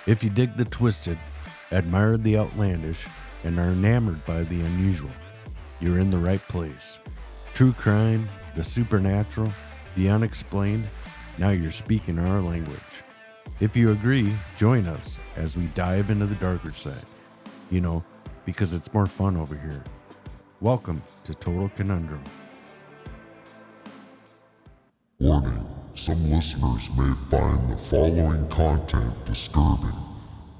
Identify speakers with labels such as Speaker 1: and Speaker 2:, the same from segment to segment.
Speaker 1: If you dig the twisted, admire the outlandish, and are enamored by the unusual, you're in the right place. True crime, the supernatural, the unexplained, now you're speaking our language. If you agree, join us as we dive into the darker side. You know, because it's more fun over here. Welcome to Total Conundrum.
Speaker 2: Warning, some listeners may find the following content disturbing.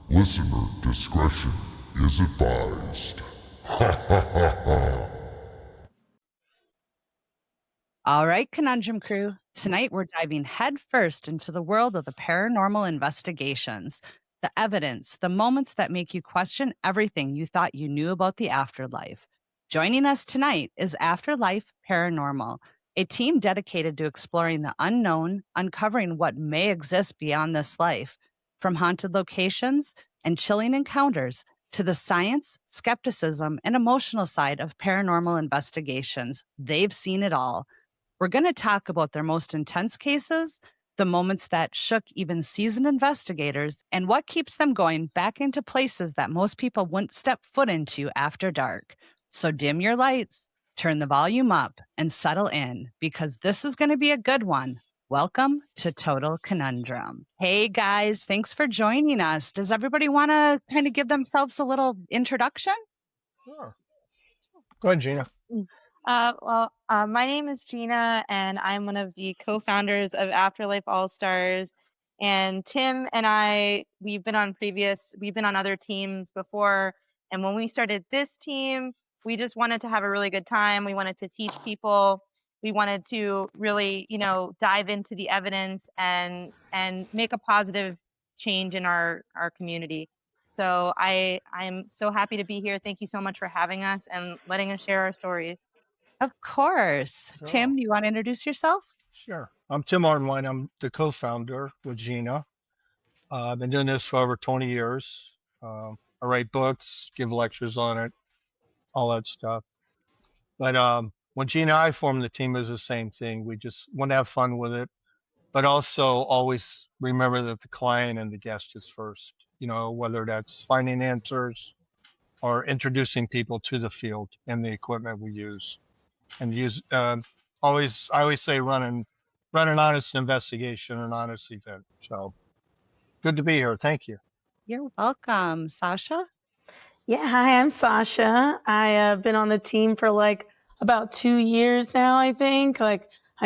Speaker 2: Listener discretion is advised. Ha ha ha ha.
Speaker 3: All right, Conundrum crew. Tonight we're diving headfirst into the world of the paranormal investigations, the evidence, the moments that make you question everything you thought you knew about the afterlife. Joining us tonight is Afterlife Paranormal, a team dedicated to exploring the unknown, uncovering what may exist beyond this life, from haunted locations and chilling encounters to the science, skepticism, and emotional side of paranormal investigations. They've seen it all. We're going to talk about their most intense cases, the moments that shook even seasoned investigators, and what keeps them going back into places that most people wouldn't step foot into after dark. So dim your lights, turn the volume up, and settle in, because this is going to be a good one. Welcome to Total Conundrum. Hey guys, thanks for joining us. Does everybody want to kind of give themselves a little introduction?
Speaker 4: Sure. Go ahead, Gina.
Speaker 5: My name is Gina, and I'm one of the co-founders of Afterlife All-Stars. And Tim and I, we've been on other teams before. And when we started this team, we just wanted to have a really good time. We wanted to teach people. We wanted to really, dive into the evidence and make a positive change in our community. So I'm so happy to be here. Thank you so much for having us and letting us share our stories.
Speaker 3: Of course.
Speaker 4: Sure.
Speaker 3: Tim, you want to introduce yourself?
Speaker 4: Sure. I'm Tim Arnwine. I'm the co-founder with Gina. I've been doing this for over 20 years. I write books, give lectures on it, all that stuff. But when Gina and I formed the team, it was the same thing. We just want to have fun with it, but also always remember that the client and the guest is first, whether that's finding answers or introducing people to the field and the equipment we use. And I always say run an honest investigation, an honest event. So good to be here. Thank you.
Speaker 3: You're welcome. Sasha?
Speaker 6: Yeah, hi, I'm Sasha. I have been on the team for about 2 years now, I think. I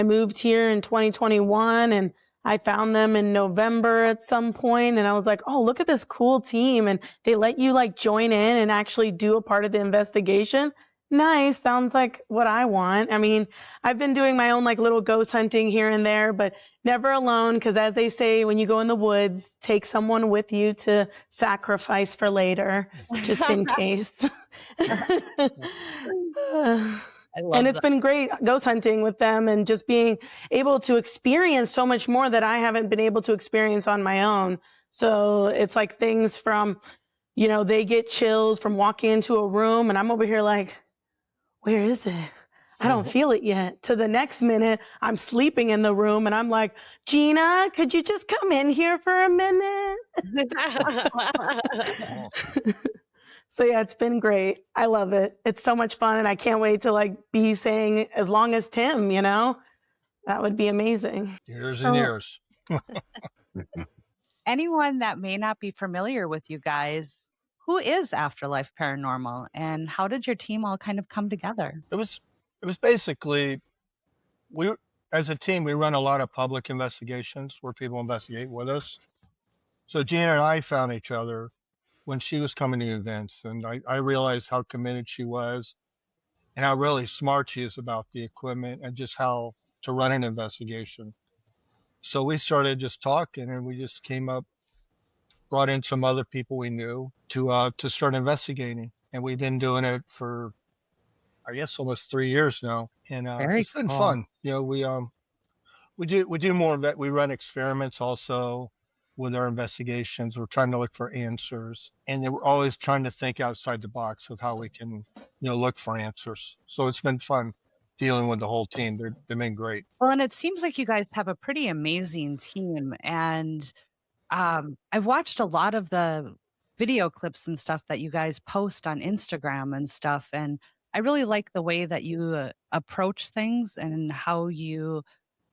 Speaker 6: moved here in 2021 and I found them in November at some point, and I was like, oh, look at this cool team. And they let you join in and actually do a part of the investigation. Nice. Sounds like what I want. I mean, I've been doing my own little ghost hunting here and there, but never alone, because as they say, when you go in the woods, take someone with you to sacrifice for later, just in case. And it's been great ghost hunting with them and just being able to experience so much more that I haven't been able to experience on my own. So it's things from, they get chills from walking into a room and I'm over here where is it? I don't feel it yet. To the next minute, I'm sleeping in the room and I'm like, Gina, could you just come in here for a minute? So yeah, it's been great. I love it. It's so much fun. And I can't wait to be saying as long as Tim, that would be amazing.
Speaker 4: Years and years.
Speaker 3: Anyone that may not be familiar with you guys, who is Afterlife Paranormal and how did your team all kind of come together?
Speaker 4: It was basically, as a team, we run a lot of public investigations where people investigate with us. So Gina and I found each other when she was coming to events, and I realized how committed she was and how really smart she is about the equipment and just how to run an investigation. So we started just talking and we just brought in some other people we knew to start investigating. And we've been doing it for, I guess, almost 3 years now. And it's been fun. We do more of that. We run experiments also with our investigations. We're trying to look for answers, and then we're always trying to think outside the box of how we can, look for answers. So it's been fun dealing with the whole team. They've been great.
Speaker 3: Well, and it seems like you guys have a pretty amazing team. And I've watched a lot of the video clips and stuff that you guys post on Instagram and stuff. And I really like the way that you approach things and how you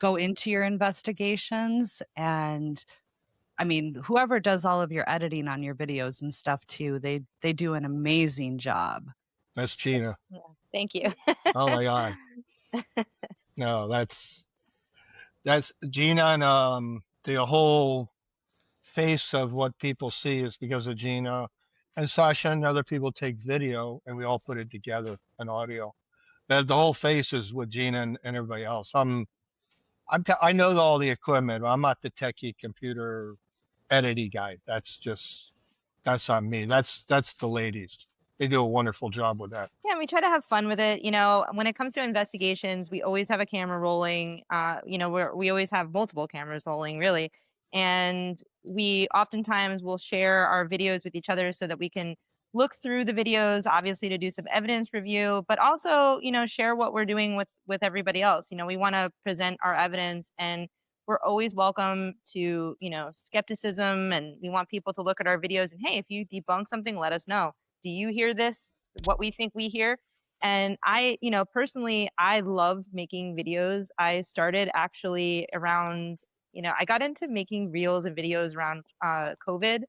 Speaker 3: go into your investigations. And I mean, whoever does all of your editing on your videos and stuff too, they do an amazing job.
Speaker 4: That's Gina.
Speaker 5: Yeah, thank you.
Speaker 4: Oh my God. No, that's Gina, and the whole face of what people see is because of Gina, and Sasha and other people take video and we all put it together and audio. But the whole face is with Gina and everybody else. I know all the equipment. I'm not the techie computer editing guy. That's on me. That's the ladies. They do a wonderful job with that.
Speaker 5: Yeah, we try to have fun with it. You know, when it comes to investigations, we always have a camera rolling. You know, we always have multiple cameras rolling, really. And we oftentimes will share our videos with each other so that we can look through the videos, obviously to do some evidence review, but also, you know, share what we're doing with everybody else. You know, we want to present our evidence, and we're always welcome to, you know, skepticism, and we want people to look at our videos and, hey, if you debunk something, let us know. Do you hear this? What we think we hear? And I, you know, personally, I love making videos. I started actually around, you know, I got into making reels and videos around COVID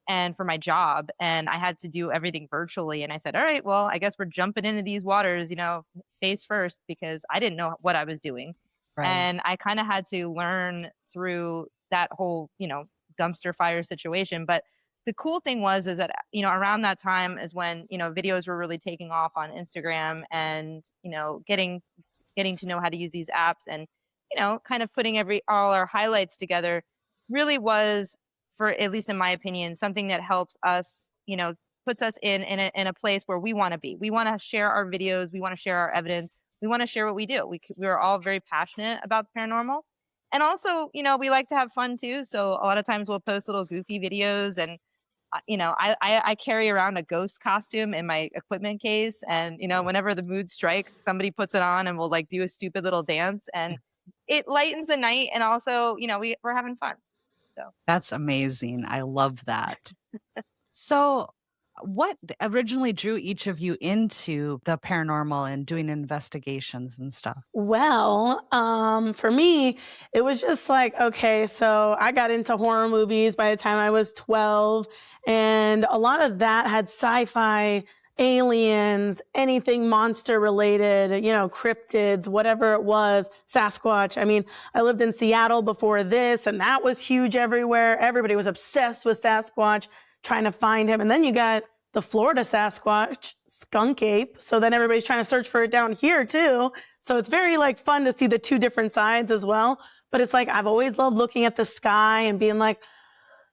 Speaker 5: and for my job, and I had to do everything virtually. And I said, all right, well, I guess we're jumping into these waters, you know, face first, because I didn't know what I was doing.
Speaker 3: Right.
Speaker 5: And I kind of had to learn through that whole, you know, dumpster fire situation. But the cool thing is that, you know, around that time is when, you know, videos were really taking off on Instagram, and, you know, getting to know how to use these apps, and, you know, kind of putting all our highlights together really was, for at least in my opinion, something that helps us, you know, puts us in a place where we want to be. We want to share our videos. We want to share our evidence. We want to share what we do. We're all very passionate about the paranormal. And also, you know, we like to have fun too. So a lot of times we'll post little goofy videos, and you know, I carry around a ghost costume in my equipment case, and, you know, whenever the mood strikes, somebody puts it on and we'll like do a stupid little dance, and it lightens the night, and also, you know, we're having fun. So
Speaker 3: that's amazing. I love that. So what originally drew each of you into the paranormal and doing investigations and stuff?
Speaker 6: Well, for me, it was just like, okay, so I got into horror movies by the time I was 12, and a lot of that had sci-fi, aliens, anything monster related, you know, cryptids, whatever it was, Sasquatch. I mean, I lived in Seattle before this, and that was huge everywhere. Everybody was obsessed with Sasquatch, trying to find him. And then you got the Florida Sasquatch, skunk ape. So then everybody's trying to search for it down here too. So it's very like fun to see the two different sides as well. But it's like, I've always loved looking at the sky and being like,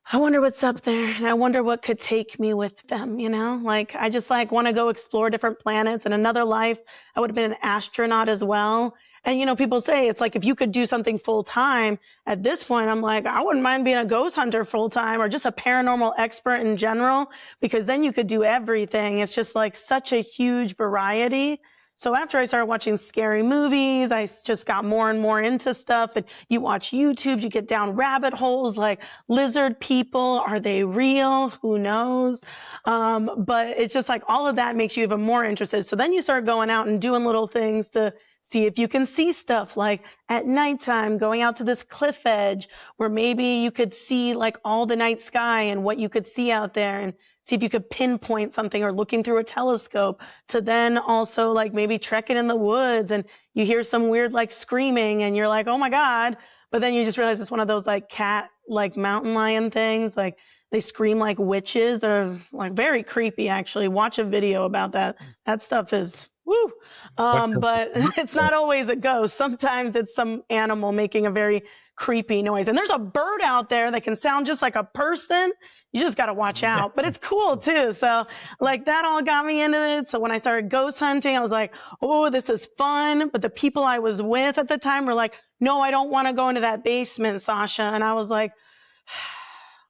Speaker 6: I wonder what's up there, and I wonder what could take me with them, you know? Like, I just like want to go explore different planets. In another life, I would have been an astronaut as well. And, you know, people say it's like, if you could do something full time at this point, I'm like, I wouldn't mind being a ghost hunter full time, or just a paranormal expert in general, because then you could do everything. It's just like such a huge variety. So after I started watching scary movies, I just got more and more into stuff. And you watch YouTube, you get down rabbit holes like lizard people. Are they real? Who knows? But it's just like all of that makes you even more interested. So then you start going out and doing little things to see if you can see stuff, like at nighttime, going out to this cliff edge where maybe you could see like all the night sky and what you could see out there, and see if you could pinpoint something, or looking through a telescope, to then also like maybe trekking in the woods and you hear some weird like screaming and you're like, oh my God. But then you just realize it's one of those like cat, like mountain lion things. Like they scream like witches. They're like very creepy, actually. Watch a video about that. That stuff is woo. But it's not always a ghost. Sometimes it's some animal making a very creepy noise. And there's a bird out there that can sound just like a person. You just got to watch out. But it's cool too. So like that all got me into it. So when I started ghost hunting, I was like, oh, this is fun. But the people I was with at the time were like, no, I don't want to go into that basement, Sasha. And I was like,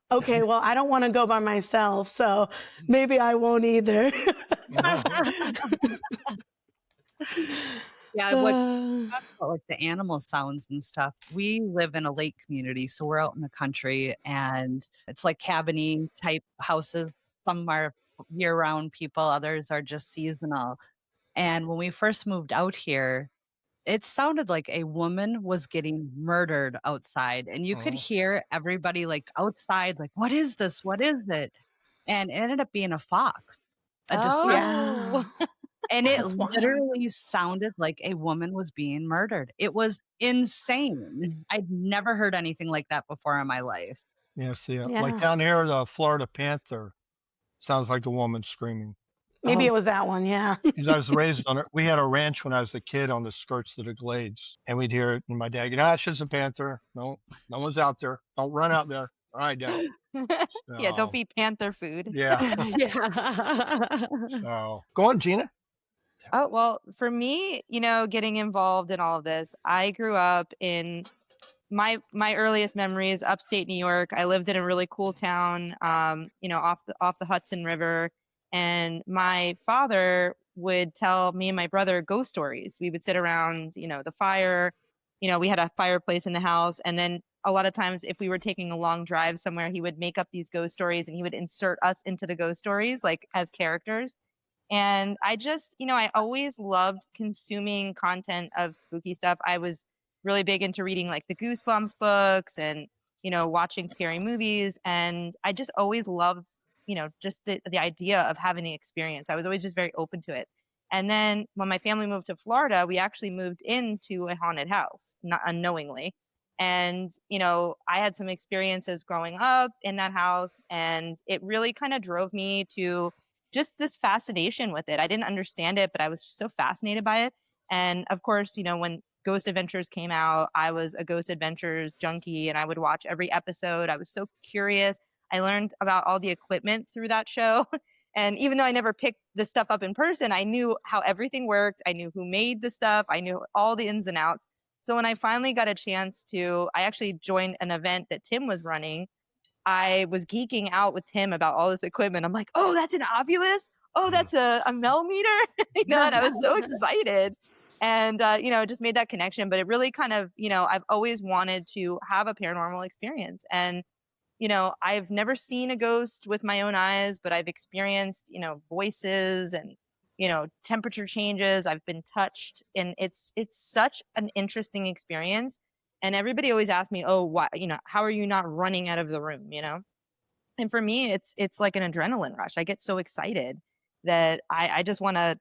Speaker 6: okay, well, I don't want to go by myself, so maybe I won't either.
Speaker 3: Yeah, what talk about, like, the animal sounds and stuff. We live in a lake community, so we're out in the country, and it's like cabiny type houses. Some are year-round people, others are just seasonal. And when we first moved out here, it sounded like a woman was getting murdered outside, and you could
Speaker 4: Oh,
Speaker 3: hear everybody, like, outside, like, "What is this? What is it?" And it ended up being a fox, a distressed,
Speaker 5: Oh.
Speaker 6: Yeah.
Speaker 3: and it
Speaker 6: That's wild.
Speaker 3: literally sounded like a woman was being murdered. It was insane. I'd never heard anything like that before in my life.
Speaker 4: yeah. See, like
Speaker 6: Yeah.
Speaker 4: down here, the Florida panther sounds like a woman screaming.
Speaker 6: Maybe
Speaker 3: Oh,
Speaker 6: it was that one. Yeah.
Speaker 4: Because I was raised on it. We had a ranch when I was a kid on the skirts of the glades, and we'd hear it. And my dad, it's just a panther. No, no one's out there. Don't run out there. All right, Dad.
Speaker 5: Yeah, don't
Speaker 4: So,
Speaker 5: be panther food.
Speaker 4: yeah.
Speaker 3: yeah.
Speaker 4: So, go on, Gina.
Speaker 5: Oh, well, for me, getting involved in all of this, I grew up in my earliest memories, upstate New York. I lived in a really cool town, off the Hudson River, and my father would tell me and my brother ghost stories. We would sit around, the fire. We had a fireplace in the house, and then a lot of times, if we were taking a long drive somewhere, he would make up these ghost stories, and he would insert us into the ghost stories, like as characters. And I just, I always loved consuming content of spooky stuff. I was really big into reading like the Goosebumps books and, watching scary movies. And I just always loved, just the idea of having the experience. I was always just very open to it. And then when my family moved to Florida, we actually moved into a haunted house, not unknowingly. And, I had some experiences growing up in that house, and it really kind of drove me to just this fascination with it. I didn't understand it, but I was so fascinated by it. And of course, when Ghost Adventures came out, I was a Ghost Adventures junkie and I would watch every episode. I was so curious. I learned about all the equipment through that show. And even though I never picked this stuff up in person, I knew how everything worked. I knew who made the stuff. I knew all the ins and outs. So when I finally got a chance I actually joined an event that Tim was running. I was geeking out with Tim about all this equipment. I'm like, oh, that's an Ovilus. Oh, that's a millimeter. And I was so excited. And, just made that connection. But it really kind of, I've always wanted to have a paranormal experience. And, I've never seen a ghost with my own eyes, but I've experienced, voices and, temperature changes. I've been touched. And it's such an interesting experience. And everybody always asks me, oh, why, how are you not running out of the room, And for me, it's like an adrenaline rush. I get so excited that I just want to,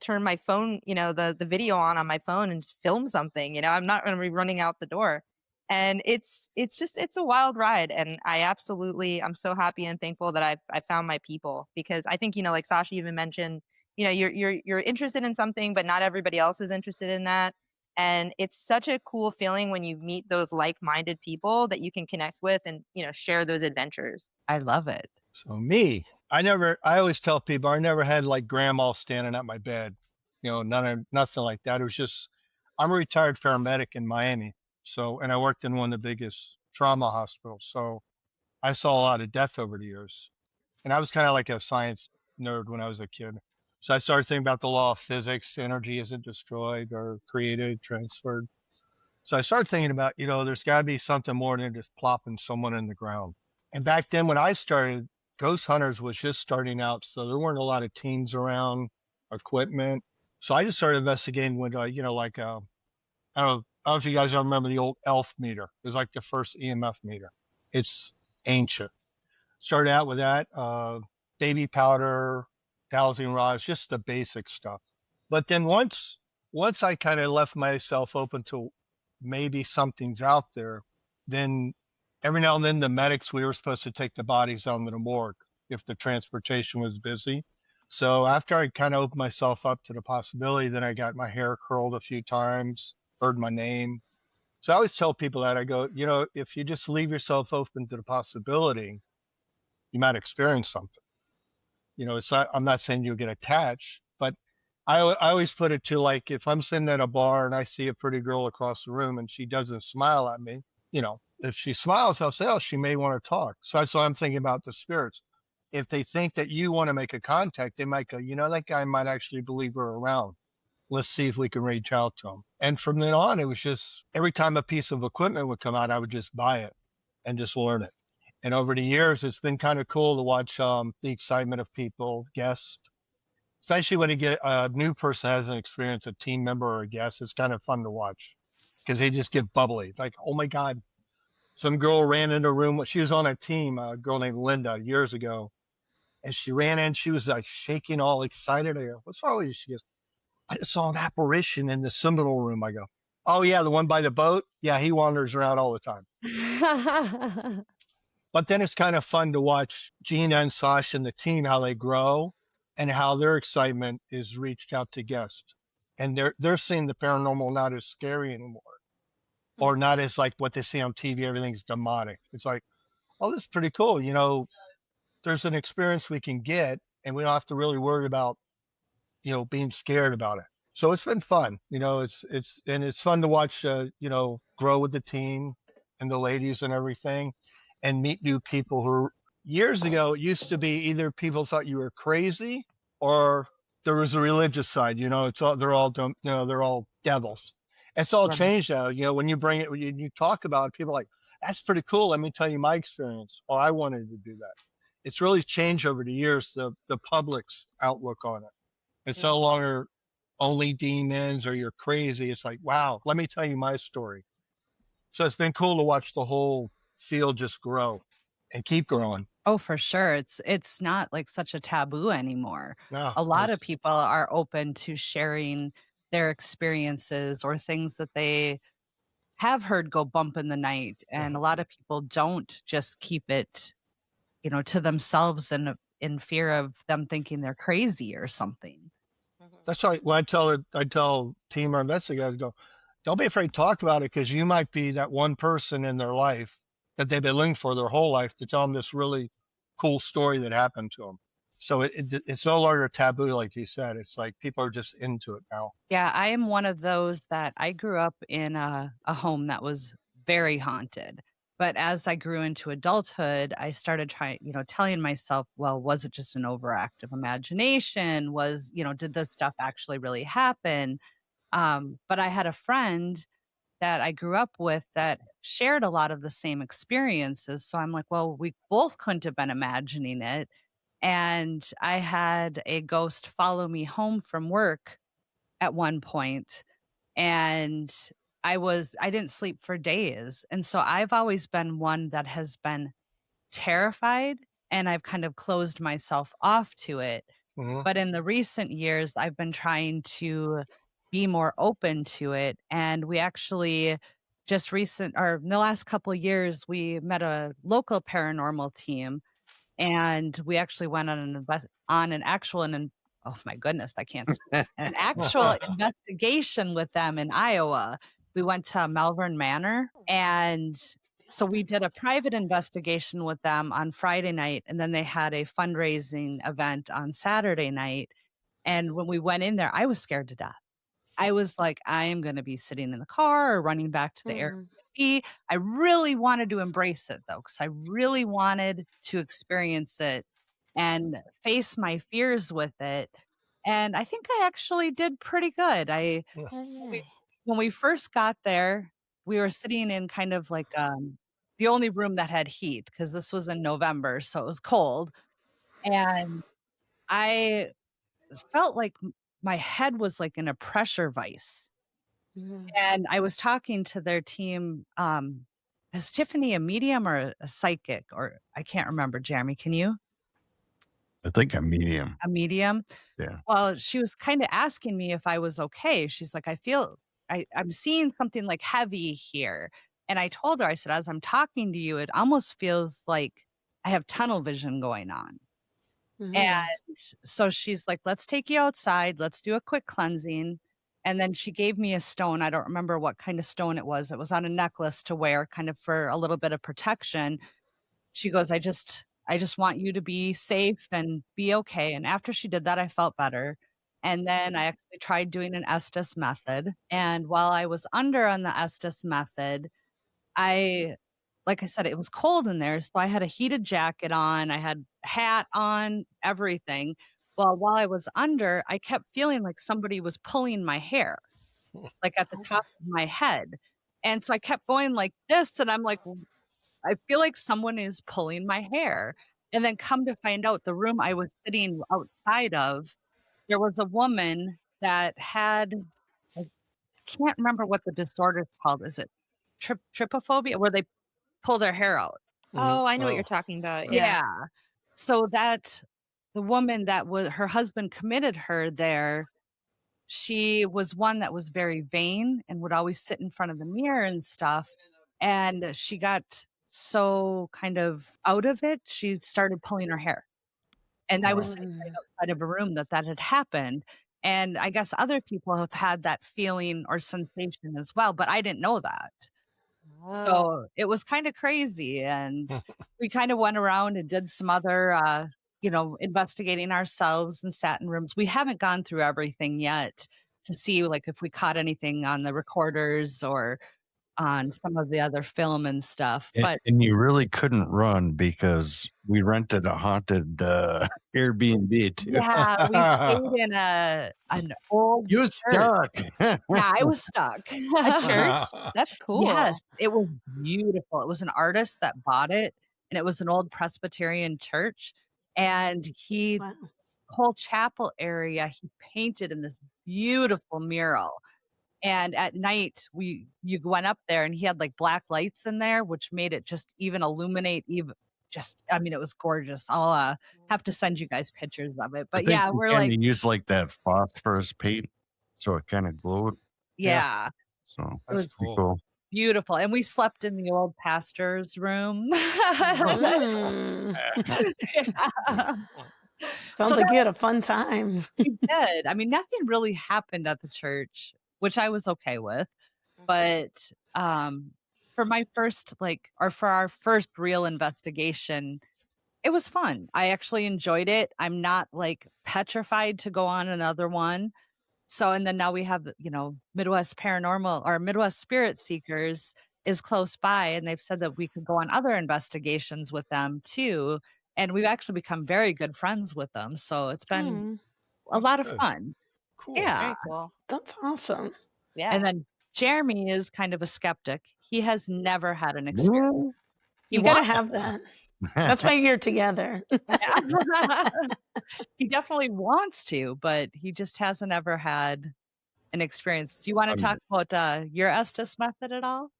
Speaker 5: turn my phone, the video on my phone and just film something. I'm not going to be running out the door. And it's a wild ride. And I'm so happy and thankful that I found my people, because I think, like Sasha even mentioned, you're interested in something, but not everybody else is interested in that. And it's such a cool feeling when you meet those like-minded people that you can connect with and, share those adventures.
Speaker 3: I love it.
Speaker 4: So me, I always tell people I never had like grandma standing at my bed, nothing like that. It was just, I'm a retired paramedic in Miami. So, and I worked in one of the biggest trauma hospitals. So I saw a lot of death over the years. And I was kind of like a science nerd when I was a kid. So I started thinking about the law of physics. Energy isn't destroyed or created, transferred. So I started thinking about, there's got to be something more than just plopping someone in the ground. And back then when I started, Ghost Hunters was just starting out. So there weren't a lot of teams around, equipment. So I just started investigating with, I don't know if you guys remember the old ELF meter. It was like the first EMF meter. It's ancient. Started out with that, baby powder, dowsing rods, just the basic stuff. But then once I kind of left myself open to maybe something's out there, then every now and then the medics, we were supposed to take the bodies down to the morgue if the transportation was busy. So after I kind of opened myself up to the possibility, then I got my hair curled a few times, heard my name. So I always tell people that I go, if you just leave yourself open to the possibility, you might experience something. It's not, I'm not saying you'll get attached, but I always put it to like, if I'm sitting at a bar and I see a pretty girl across the room and she doesn't smile at me, if she smiles, I'll say, oh, she may want to talk. So that's why I'm thinking about the spirits. If they think that you want to make a contact, they might go, that guy might actually believe we're around. let's see if we can reach out to them. And from then on, it was just every time a piece of equipment would come out, I would just buy it and just learn it. And over the years, it's been kind of cool to watch the excitement of people, guests, especially when you get a new person has an experience, a team member or a guest. It's kind of fun to watch because they just get bubbly. It's like, oh my God, some girl ran into a room. She was on a team, a girl named Linda, years ago. And she ran in, she was like shaking, all excited. I go, what's wrong with you? She goes, I just saw an apparition in the seminal room. I go, oh yeah, the one by the boat? Yeah, he wanders around all the time. But then it's kind of fun to watch Gina and Sasha and the team, how they grow and how their excitement is reached out to guests. And they're seeing the paranormal not as scary anymore, or not as like what they see on TV, everything's demonic. It's like, oh, this is pretty cool. You know, there's an experience we can get and we don't have to really worry about, you know, being scared about it. So it's been fun. You know, it's fun to watch, you know, grow with the team and the ladies and everything, and meet new people who years ago, it used to be either people thought you were crazy or there was a religious side. You know, they're all devils. It's all changed now. You know, when you bring it, when you talk about it, people are like, that's pretty cool. Let me tell you my experience. Oh, I wanted to do that. It's really changed over the years, the public's outlook on it. It's no longer only demons or you're crazy. It's like, wow, let me tell you my story. So it's been cool to watch the whole field just grow and keep growing.
Speaker 3: Oh, for sure. It's not like such a taboo anymore.
Speaker 4: No,
Speaker 3: A lot of people are open to sharing their experiences or things that they have heard go bump in the night. And a lot of people don't just keep it, you know, to themselves and in fear of them thinking they're crazy or something.
Speaker 4: That's why when I tell team or investigators, go, don't be afraid to talk about it, because you might be that one person in their life that they've been looking for their whole life to tell them this really cool story that happened to them. So it's no longer a taboo, like you said. It's like people are just into it now.
Speaker 3: Yeah, I am one of those that I grew up in a home that was very haunted. But as I grew into adulthood, I started telling myself, well, was it just an overactive imagination? Did this stuff actually really happen? But I had a friend that I grew up with that shared a lot of the same experiences. So I'm like, well, we both couldn't have been imagining it. And I had a ghost follow me home from work at one point, and I didn't sleep for days. And so I've always been one that has been terrified, and I've kind of closed myself off to it. But in the recent years, I've been trying to be more open to it. And we actually in the last couple of years, we met a local paranormal team, and we actually went on oh my goodness, I can't speak, an actual investigation with them in Iowa. We went to Malvern Manor, and so we did a private investigation with them on Friday night, and then they had a fundraising event on Saturday night. And when we went in there, I was scared to death. I was like, I am going to be sitting in the car or running back to the Airbnb. I really wanted to embrace it, though, because I really wanted to experience it and face my fears with it. And I think I actually did pretty good. When we first got there, we were sitting in kind of like the only room that had heat, because this was in November, so it was cold. And I felt like my head was like in a pressure vice. And I was talking to their team. Is Tiffany a medium or a psychic? Or I can't remember. Jeremy, can you?
Speaker 1: I think I'm medium.
Speaker 3: A medium?
Speaker 1: Yeah.
Speaker 3: Well, she was kind of asking me if I was okay. She's like, I'm seeing something like heavy here. And I told her, I said, as I'm talking to you, it almost feels like I have tunnel vision going on. And so she's like, let's take you outside. Let's do a quick cleansing. And then she gave me a stone. I don't remember what kind of stone it was. It was on a necklace to wear kind of for a little bit of protection. She goes, I just want you to be safe and be okay. And after she did that, I felt better. And then I actually tried doing an Estes method. And while I was under on the Estes method, like I said, it was cold in there. So I had a heated jacket on. I had a hat on, everything. Well, while I was under, I kept feeling like somebody was pulling my hair, like at the top of my head. And so I kept going like this, and I'm like, I feel like someone is pulling my hair. And then come to find out, the room I was sitting outside of, there was a woman that had, I can't remember what the disorder is called. Is it trypophobia, where they pull their hair out?
Speaker 5: Oh, I know what you're
Speaker 4: Oh.
Speaker 5: talking about.
Speaker 3: Yeah.
Speaker 5: Yeah.
Speaker 3: So that the woman that was, her husband committed her there, she was one that was very vain and would always sit in front of the mirror and stuff. And she got so kind of out of it, she started pulling her hair. And I was sitting right outside of a room that had happened. And I guess other people have had that feeling or sensation as well, but I didn't know that.
Speaker 5: Oh.
Speaker 3: So it was kind of crazy. And we kind of went around and did some other, investigating ourselves and sat in rooms. We haven't gone through everything yet to see like if we caught anything on the recorders or on some of the other film and stuff. But
Speaker 1: And you really couldn't run because we rented a haunted Airbnb too.
Speaker 3: yeah, we stayed in an old
Speaker 1: You
Speaker 3: church.
Speaker 1: stuck.
Speaker 3: Yeah, I was stuck.
Speaker 5: A church? That's cool.
Speaker 3: Yes, it was beautiful. It was an artist that bought it, and it was an old Presbyterian church. And he,
Speaker 6: Wow.
Speaker 3: whole chapel area, he painted in this beautiful mural. And at night, you went up there, and he had like black lights in there, which made it just even illuminate. Even I mean, it was gorgeous. I'll have to send you guys pictures of it. But yeah, we're like,
Speaker 1: use like that phosphorus paint, so it kind of glowed.
Speaker 3: yeah,
Speaker 1: So
Speaker 3: it was
Speaker 4: That's cool.
Speaker 1: cool.
Speaker 3: beautiful. And we slept in the old pastor's room.
Speaker 6: Mm.
Speaker 3: Yeah.
Speaker 6: Sounds
Speaker 3: So
Speaker 6: like you had a fun time.
Speaker 3: we did. I mean, nothing really happened at the church, which I was okay with. But for my first, for our first real investigation, it was fun. I actually enjoyed it. I'm not like petrified to go on another one. So, and then now we have, Midwest Paranormal or Midwest Spirit Seekers is close by, and they've said that we could go on other investigations with them too. And we've actually become very good friends with them. So it's been a lot of
Speaker 4: good.
Speaker 3: fun.
Speaker 4: Cool.
Speaker 3: Yeah.
Speaker 5: Very cool.
Speaker 6: That's awesome.
Speaker 5: Yeah.
Speaker 3: And then Jeremy is kind of a skeptic. He has never had an experience. He
Speaker 6: You gotta
Speaker 3: wants
Speaker 6: have that. That's why you're together.
Speaker 3: he definitely wants to, but he just hasn't ever had an experience. Do you want to talk about your Estes method at all?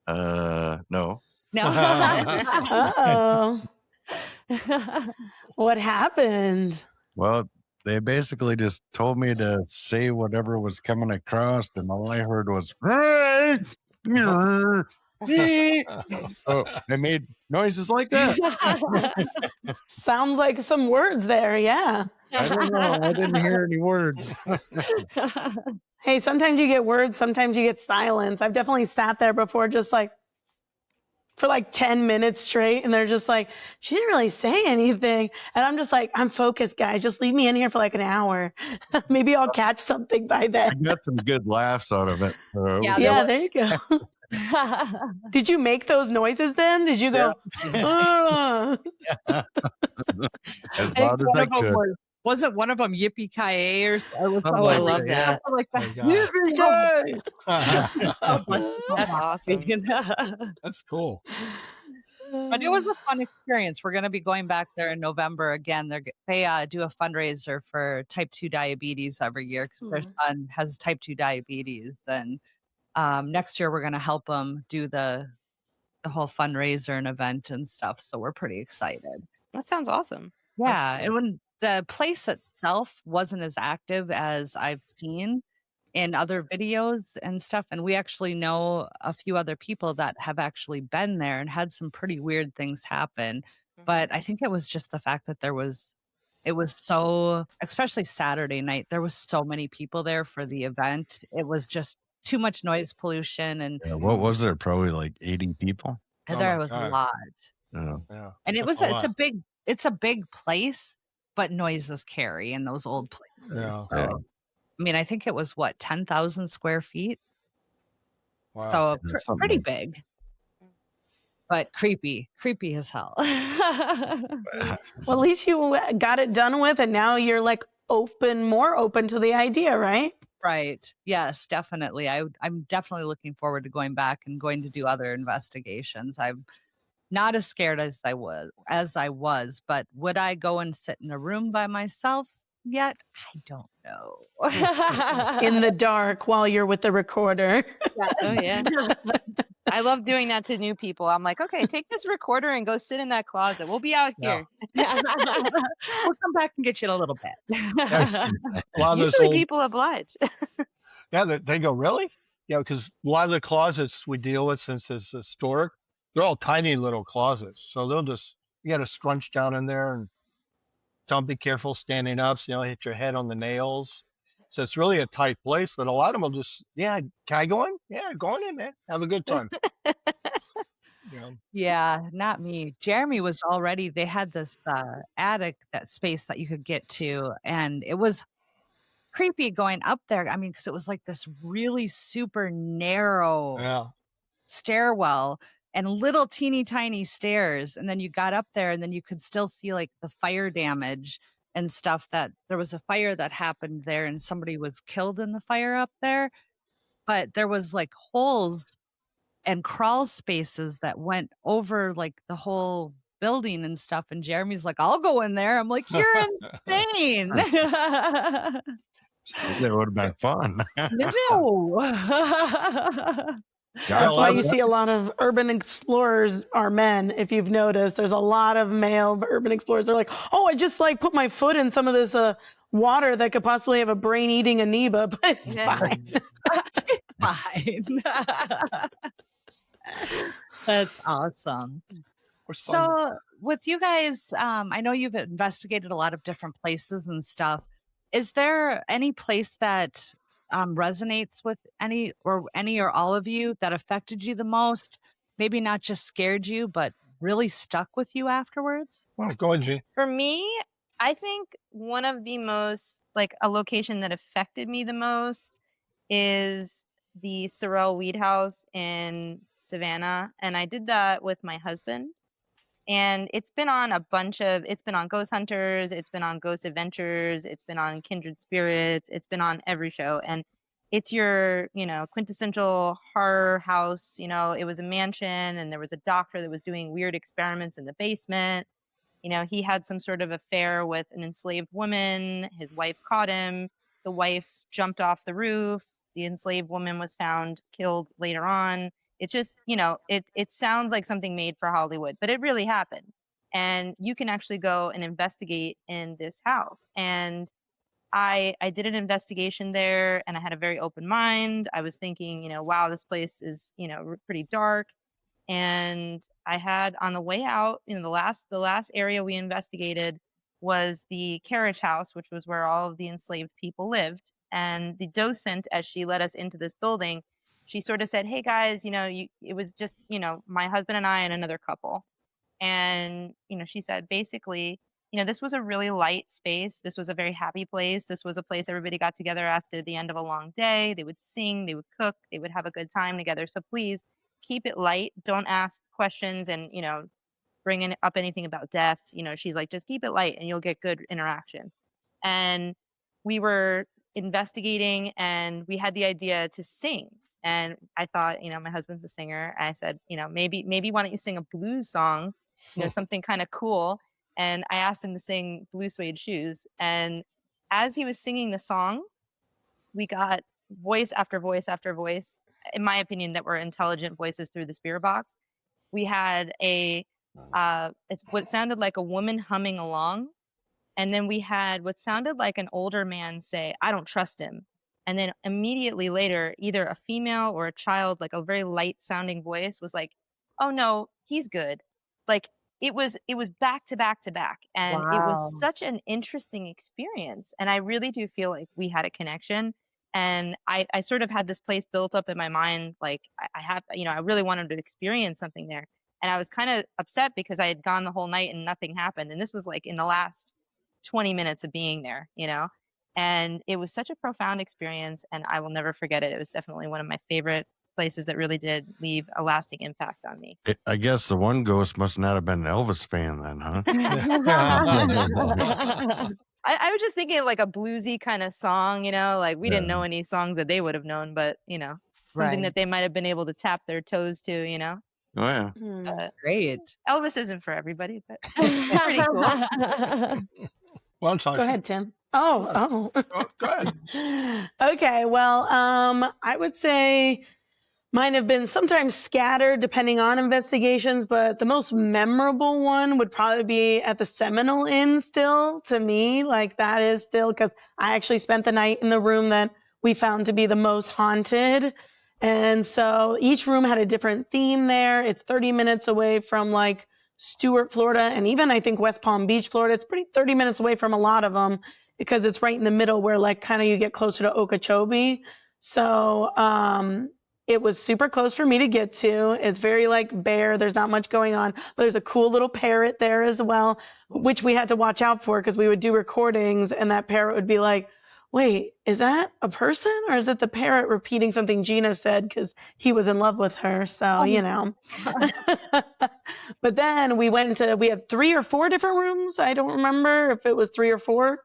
Speaker 1: No.
Speaker 3: No.
Speaker 6: Oh, what happened?
Speaker 1: Well, they basically just told me to say whatever was coming across, and all I heard was, oh, they made noises like that.
Speaker 6: Sounds like some words there. Yeah.
Speaker 1: I don't know. I didn't hear any words.
Speaker 6: Hey, sometimes you get words, sometimes you get silence. I've definitely sat there before just like for like 10 minutes straight, and they're just like, she didn't really say anything. And I'm just like, I'm focused, guys. Just leave me in here for like an hour. Maybe I'll catch something by
Speaker 1: I
Speaker 6: then.
Speaker 1: got some good laughs out of it.
Speaker 3: Yeah,
Speaker 6: Yeah, there you go. Did you make those noises then? Did you go, "Ah"?
Speaker 1: As loud as I could.
Speaker 3: Wasn't one of them yippee-ki-yay or
Speaker 5: Oh, I
Speaker 1: like
Speaker 5: love
Speaker 1: that,
Speaker 5: that.
Speaker 3: like
Speaker 4: Oh
Speaker 3: that?
Speaker 4: my God.
Speaker 5: That's awesome.
Speaker 4: That's cool.
Speaker 3: But it was a fun experience. We're going to be going back there in November again. They do a fundraiser for type 2 diabetes every year because their son has type 2 diabetes. And next year we're going to help them do the whole fundraiser and event and stuff. So we're pretty excited.
Speaker 5: That sounds awesome.
Speaker 3: Yeah. And when the place itself wasn't as active as I've seen in other videos and stuff. And we actually know a few other people that have actually been there and had some pretty weird things happen. But I think it was just the fact that it was so, especially Saturday night, there was so many people there for the event. It was just too much noise pollution. And
Speaker 1: Yeah, what was there? Probably like 80 people.
Speaker 4: Oh
Speaker 3: there
Speaker 4: my
Speaker 3: was a
Speaker 4: God.
Speaker 3: lot.
Speaker 1: Oh.
Speaker 4: Yeah.
Speaker 3: And
Speaker 4: That's a lot.
Speaker 3: it's a big place, but noises carry in those old places.
Speaker 4: Yeah.
Speaker 3: I mean, I think it was 10,000 square feet.
Speaker 4: Wow.
Speaker 3: So
Speaker 1: That's something
Speaker 3: pretty
Speaker 1: like-
Speaker 3: big. but creepy as hell.
Speaker 6: Well, at least you got it done with, and now you're like more open to the idea, right?
Speaker 3: Right. Yes, definitely. I'm definitely looking forward to going back and going to do other investigations. I'm not as scared as I was, but would I go and sit in a room by myself yet? I don't know.
Speaker 6: In the dark while you're with the recorder.
Speaker 5: Oh yeah. I love doing that to new people. I'm like, okay, take this recorder and go sit in that closet. We'll be out here.
Speaker 3: We'll come back and get you in a little bit.
Speaker 4: A lot of those
Speaker 5: Usually
Speaker 4: old,
Speaker 5: people oblige.
Speaker 4: yeah, they go, really? Yeah, because a lot of the closets we deal with, since it's historic, they're all tiny little closets. So you got to scrunch down in there and don't be careful standing up so you don't hit your head on the nails. So it's really a tight place, but a lot of them will just, yeah, can I go in? Yeah, go on in, man. Have a good time.
Speaker 3: Yeah, not me. Jeremy was already, they had this attic, that space that you could get to, and it was creepy going up there. I mean, because it was like this really super narrow stairwell and little teeny tiny stairs. And then you got up there and then you could still see like the fire damage and stuff, that there was a fire that happened there and somebody was killed in the fire up there. But there was like holes and crawl spaces that went over like the whole building and stuff. And Jeremy's like, I'll go in there. I'm like, you're insane.
Speaker 1: That would have been fun.
Speaker 3: No.
Speaker 6: That's why you see a lot of urban explorers are men. If you've noticed, there's a lot of male urban explorers. They're like, oh, I just like put my foot in some of this water that could possibly have a brain-eating amoeba, but it's fine.
Speaker 3: It's fine. That's awesome. So with you guys, I know you've investigated a lot of different places and stuff. Is there any place that resonates with any or all of you that affected you the most? Maybe not just scared you, but really stuck with you afterwards?
Speaker 4: Well, go ahead, G.
Speaker 5: For me, I think one of the most, like a location that affected me the most is the Sorrel Weed House in Savannah. And I did that with my husband. And it's been on Ghost Hunters, it's been on Ghost Adventures, it's been on Kindred Spirits, it's been on every show. And it's your, quintessential horror house. It was a mansion and there was a doctor that was doing weird experiments in the basement. He had some sort of affair with an enslaved woman. His wife caught him. The wife jumped off the roof. The enslaved woman was found killed later on. It's just, it sounds like something made for Hollywood, but it really happened. And you can actually go and investigate in this house. And I did an investigation there and I had a very open mind. I was thinking, wow, this place is, pretty dark. And I had on the way out, the last area we investigated was the carriage house, which was where all of the enslaved people lived. And the docent, as she led us into this building, she sort of said, hey guys, it was just, my husband and I and another couple. And, she said, basically, this was a really light space. This was a very happy place. This was a place everybody got together after the end of a long day. They would sing, they would cook, they would have a good time together. So please keep it light. Don't ask questions and, bring up anything about death. She's like, just keep it light and you'll get good interaction. And we were investigating and we had the idea to sing. And I thought, my husband's a singer. And I said, maybe why don't you sing a blues song, something kind of cool. And I asked him to sing Blue Suede Shoes. And as he was singing the song, we got voice after voice after voice, in my opinion, that were intelligent voices through the spirit box. We had it's what sounded like a woman humming along. And then we had what sounded like an older man say, I don't trust him. And then immediately later, either a female or a child, like a very light sounding voice was like, oh no, he's good. Like it was back to back to back. And It was such an interesting experience. And I really do feel like we had a connection. And I sort of had this place built up in my mind. Like I really wanted to experience something there. And I was kind of upset because I had gone the whole night and nothing happened. And this was like in the last 20 minutes of being there, And it was such a profound experience and I will never forget it. It was definitely one of my favorite places that really did leave a lasting impact on me.
Speaker 1: I guess the one ghost must not have been an Elvis fan then, huh?
Speaker 5: I was just thinking like a bluesy kind of song, like we didn't know any songs that they would have known, but something that they might have been able to tap their toes to,
Speaker 1: Oh, yeah.
Speaker 3: Great.
Speaker 5: Elvis isn't for everybody, but it's pretty cool.
Speaker 4: Well,
Speaker 6: Go ahead, Tim. Oh.
Speaker 4: Go ahead.
Speaker 6: Okay, well, I would say mine have been sometimes scattered depending on investigations, but the most memorable one would probably be at the Seminole Inn still, to me. Like, that is still, because I actually spent the night in the room that we found to be the most haunted. And so each room had a different theme there. It's 30 minutes away from like Stuart, Florida, and even I think West Palm Beach, Florida. It's pretty 30 minutes away from a lot of them because it's right in the middle where like kind of you get closer to Okeechobee. So it was super close for me to get to. It's very like bare. There's not much going on, but there's a cool little parrot there as well, which we had to watch out for because we would do recordings and that parrot would be like, wait, is that a person or is it the parrot repeating something Gina said because he was in love with her? So, But then we had 3 or 4 different rooms. I don't remember if it was 3 or 4.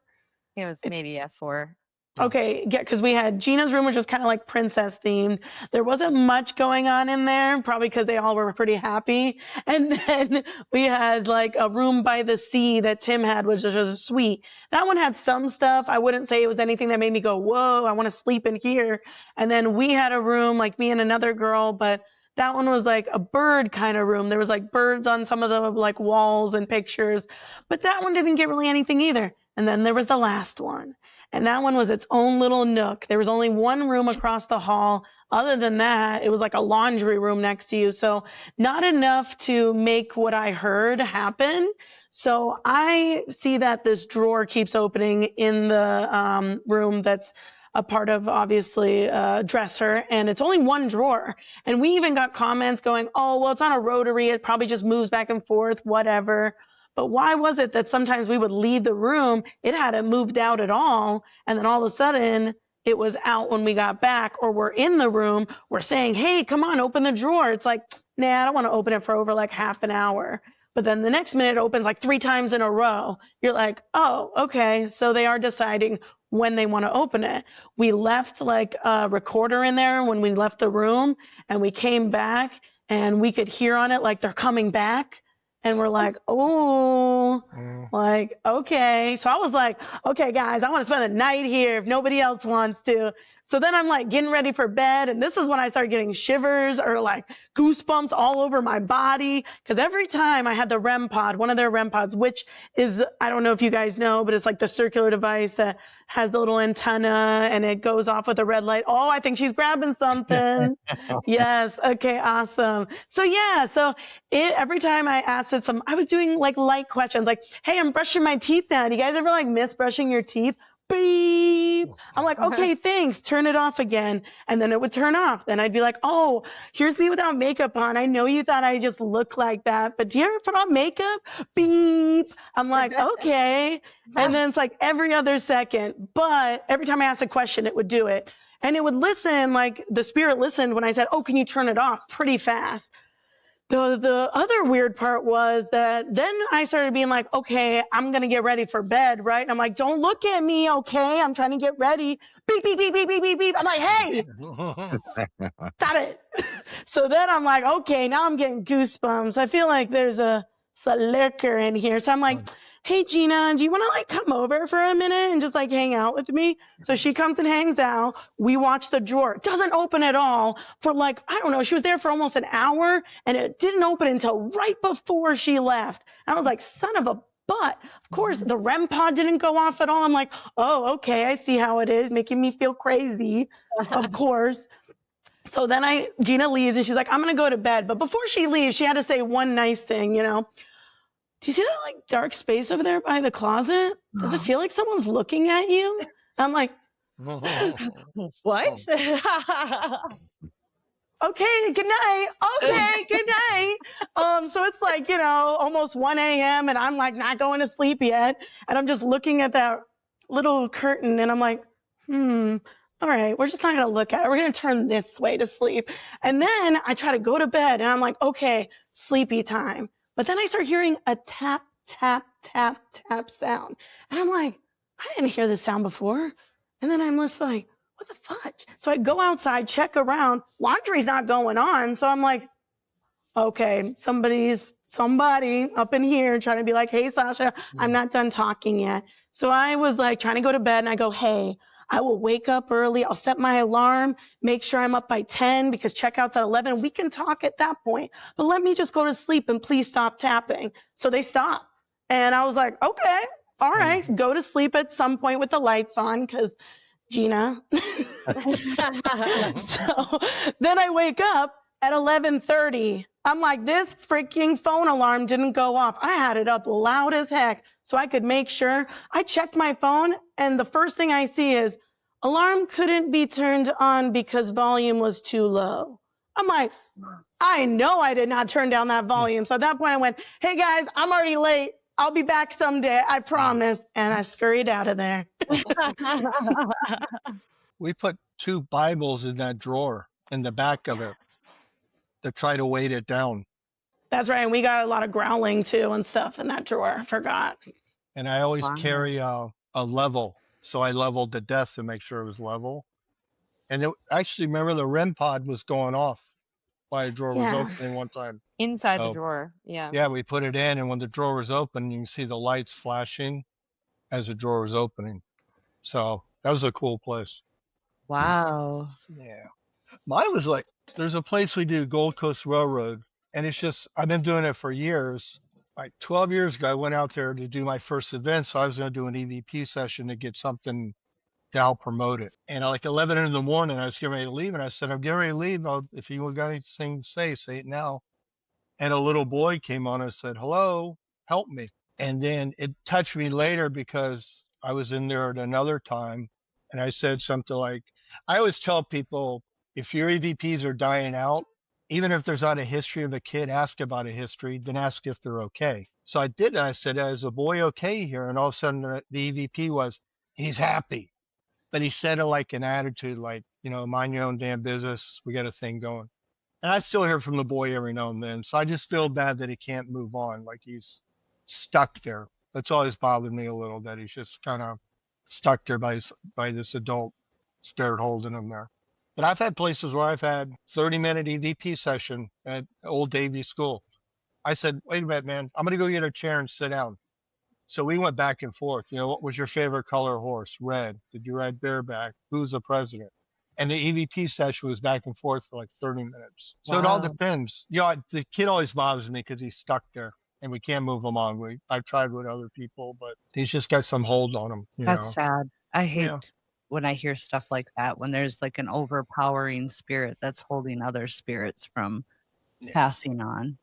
Speaker 5: It was maybe 4.
Speaker 6: Okay, yeah, because we had Gina's room, which was kind of like princess themed. There wasn't much going on in there, probably because they all were pretty happy. And then we had like a room by the sea that Tim had, which was a suite. That one had some stuff. I wouldn't say it was anything that made me go, whoa, I want to sleep in here. And then we had a room, like me and another girl, but that one was like a bird kind of room. There was like birds on some of the like walls and pictures, but that one didn't get really anything either. And then there was the last one. And that one was its own little nook. There was only one room across the hall. Other than that, it was like a laundry room next to you. So not enough to make what I heard happen. So I see that this drawer keeps opening in the room that's a part of, obviously, a dresser. And it's only one drawer. And we even got comments going, oh, well, it's on a rotary. It probably just moves back and forth, whatever. But why was it that sometimes we would leave the room, it hadn't moved out at all, and then all of a sudden it was out when we got back, or we're in the room, we're saying, hey, come on, open the drawer. It's like, nah, I don't want to open it for over like half an hour. But then the next minute it opens like 3 times in a row. You're like, oh, okay, so they are deciding when they want to open it. We left like a recorder in there when we left the room, and we came back and we could hear on it like they're coming back. And we're like, oh, like, okay. So I was like, okay, guys, I want to spend the night here if nobody else wants to. So then I'm like getting ready for bed. And this is when I started getting shivers or like goosebumps all over my body. Because every time I had the REM pod, one of their REM pods, which is, I don't know if you guys know, but it's like the circular device that has the little antenna and it goes off with a red light. Oh, I think she's grabbing something. Yes. Okay. Awesome. So yeah. So every time I asked it I was doing like light questions like, hey, I'm brushing my teeth now. Do you guys ever like miss brushing your teeth? Beep. I'm like, okay, thanks. Turn it off again. And then it would turn off. Then I'd be like, oh, here's me without makeup on. I know you thought I just looked like that, but do you ever put on makeup? Beep. I'm like, okay. And then it's like every other second. But every time I asked a question, it would do it. And it would listen, like the spirit listened when I said, oh, can you turn it off pretty fast? The other weird part was that then I started being like, okay, I'm going to get ready for bed, right? And I'm like, don't look at me, okay? I'm trying to get ready. Beep, beep, beep, beep, beep, beep, beep. I'm like, hey, stop it. So then I'm like, okay, now I'm getting goosebumps. I feel like there's a lurker in here. So I'm like, hey, Gina, do you want to like come over for a minute and just like hang out with me? So she comes and hangs out. We watch the drawer. It doesn't open at all for like, I don't know. She was there for almost an hour and it didn't open until right before she left. And I was like, son of a butt. Of course, the REM pod didn't go off at all. I'm like, oh, okay. I see how it is, making me feel crazy. Of course. So then Gina leaves and she's like, I'm going to go to bed. But before she leaves, she had to say one nice thing, you know. Do you see that like dark space over there by the closet? Does it feel like someone's looking at you? I'm like,
Speaker 3: what?
Speaker 6: Okay, good night. Okay, good night. So it's like, you know, almost 1 a.m. and I'm like not going to sleep yet. And I'm just looking at that little curtain and I'm like, all right, we're just not going to look at it. We're going to turn this way to sleep. And then I try to go to bed and I'm like, okay, sleepy time. But then I start hearing a tap, tap, tap, tap sound. And I'm like, I didn't hear this sound before. And then I'm just like, what the fudge? So I go outside, check around. Laundry's not going on. So I'm like, okay, somebody up in here trying to be like, hey, Sasha, I'm not done talking yet. So I was like trying to go to bed and I go, hey, I will wake up early. I'll set my alarm, make sure I'm up by 10 because checkout's at 11. We can talk at that point, but let me just go to sleep and please stop tapping. So they stopped. And I was like, okay, all right, go to sleep at some point with the lights on because Gina. So then I wake up at 11:30. I'm like, this freaking phone alarm didn't go off. I had it up loud as heck so I could make sure. I checked my phone and the first thing I see is alarm couldn't be turned on because volume was too low. I'm like, I know I did not turn down that volume. So at that point I went, hey guys, I'm already late. I'll be back someday, I promise. And I scurried out of there.
Speaker 4: We put 2 Bibles in that drawer in the back of it to try to weight it down.
Speaker 6: That's right. And we got a lot of growling too and stuff in that drawer. I forgot.
Speaker 4: And I always carry a level. So I leveled the desk to make sure it was level. And actually, remember the REM pod was going off while the drawer was opening one time.
Speaker 5: Inside the drawer, yeah.
Speaker 4: Yeah, we put it in, and when the drawer was open, you can see the lights flashing as the drawer was opening. So that was a cool place.
Speaker 3: Wow.
Speaker 4: Yeah. Mine was like, there's a place we do, Gold Coast Railroad, and it's just, I've been doing it for years. Like 12 years ago, I went out there to do my first event, so I was going to do an EVP session to get something to help promote it. And at like 11 in the morning, I was getting ready to leave, and I said, I'm getting ready to leave. If you got anything to say it now. And a little boy came on and said, hello, help me. And then it touched me later because I was in there at another time, and I said something like, I always tell people, if your EVPs are dying out, even if there's not a history of a kid, ask about a history, then ask if they're okay. So I did. I said, is a boy okay here? And all of a sudden the EVP was, he's happy. But he said it like an attitude, like, mind your own damn business. We got a thing going. And I still hear from the boy every now and then. So I just feel bad that he can't move on. Like he's stuck there. That's always bothered me a little, that he's just kind of stuck there by this adult spirit holding him there. But I've had places where I've had 30-minute EVP session at Old Davie School. I said, wait a minute, man, I'm going to go get a chair and sit down. So we went back and forth. What was your favorite color horse? Red. Did you ride bareback? Who's the president? And the EVP session was back and forth for like 30 minutes. So It all depends. The kid always bothers me because he's stuck there and we can't move him on. I've tried with other people, but he's just got some hold on him.
Speaker 3: That's sad. I hate when I hear stuff like that, when there's like an overpowering spirit that's holding other spirits from passing on.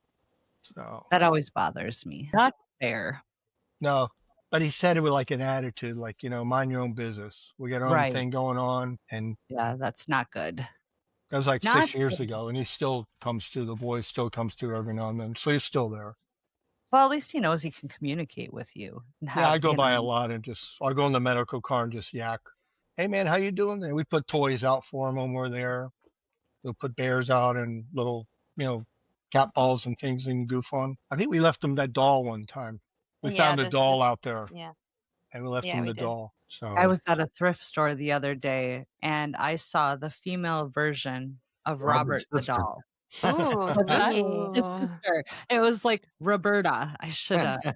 Speaker 4: So
Speaker 3: that always bothers me. Not fair.
Speaker 4: No, but he said it with like an attitude, like, mind your own business. We got our own thing going on. And
Speaker 3: yeah, that's not good.
Speaker 4: That was like 6 years ago. And he still comes through. The boy still comes through every now and then. So he's still there.
Speaker 3: Well, at least he knows he can communicate with you.
Speaker 4: Yeah, I go by a lot and I'll go in the medical car and just yak. Hey, man, how you doing? And we put toys out for him when we're there. We'll put bears out and little, cat balls and things they can goof on. I think we left him that doll one time. We found a doll out there.
Speaker 5: Yeah.
Speaker 4: And we left him the doll. So
Speaker 3: I was at a thrift store the other day and I saw the female version of Robert the doll.
Speaker 5: Ooh,
Speaker 3: it was like Roberta. I should have.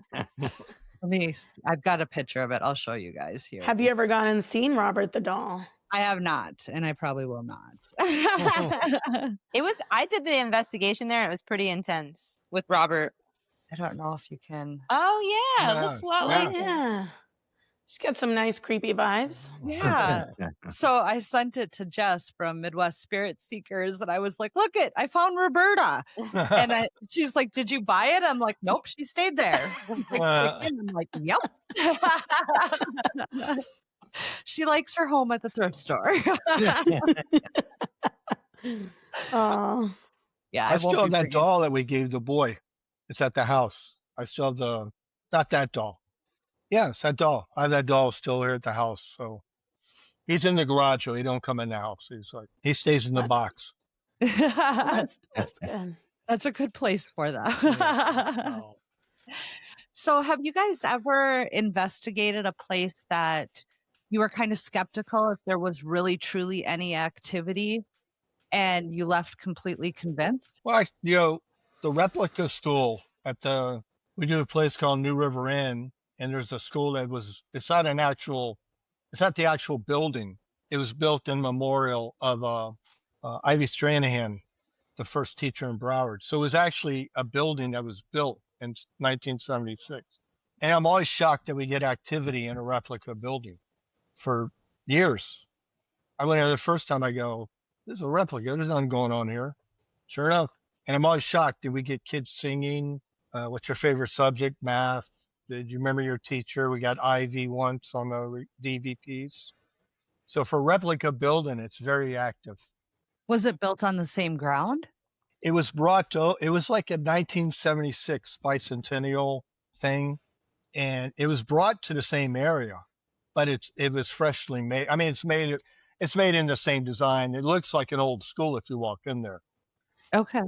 Speaker 3: I've got a picture of it. I'll show you guys here.
Speaker 6: Have you ever gone and seen Robert the doll?
Speaker 3: I have not, and I probably will not.
Speaker 5: I did the investigation there. It was pretty intense with Robert.
Speaker 3: I don't know if you can.
Speaker 5: Oh yeah, it looks a lot like
Speaker 6: She's got some nice creepy vibes.
Speaker 3: Yeah. So I sent it to Jess from Midwest Spirit Seekers, and I was like, "Look it, I found Roberta." And she's like, "Did you buy it?" I'm like, "Nope, she stayed there." I'm like, "Yep." She likes her home at the thrift store.
Speaker 6: Oh.
Speaker 3: Yeah,
Speaker 4: I still have that doll that we gave the boy. It's at the house. I still have not that doll. Yeah, it's that doll. I have that doll still here at the house. So He's in the garage, so he don't come in the house. He stays in the box.
Speaker 6: That's good.
Speaker 3: That's a good place for them.
Speaker 4: Oh.
Speaker 3: So have you guys ever investigated a place that you were kind of skeptical if there was really truly any activity and you left completely convinced?
Speaker 4: Well, the replica school we do a place called New River Inn, and there's a school it's not the actual building. It was built in memorial of Ivy Stranahan, the first teacher in Broward. So it was actually a building that was built in 1976. And I'm always shocked that we get activity in a replica building for years. I went there the first time, I go, this is a replica. There's nothing going on here. Sure enough. And I'm always shocked that we get kids singing. What's your favorite subject? Math. Did you remember your teacher? We got Ivy once on the DVPs. So for replica building, it's very active.
Speaker 3: Was it built on the same ground?
Speaker 4: It was like a 1976 bicentennial thing, and it was brought to the same area, but it was freshly made. I mean, it's made in the same design. It looks like an old school if you walk in there.
Speaker 3: Okay.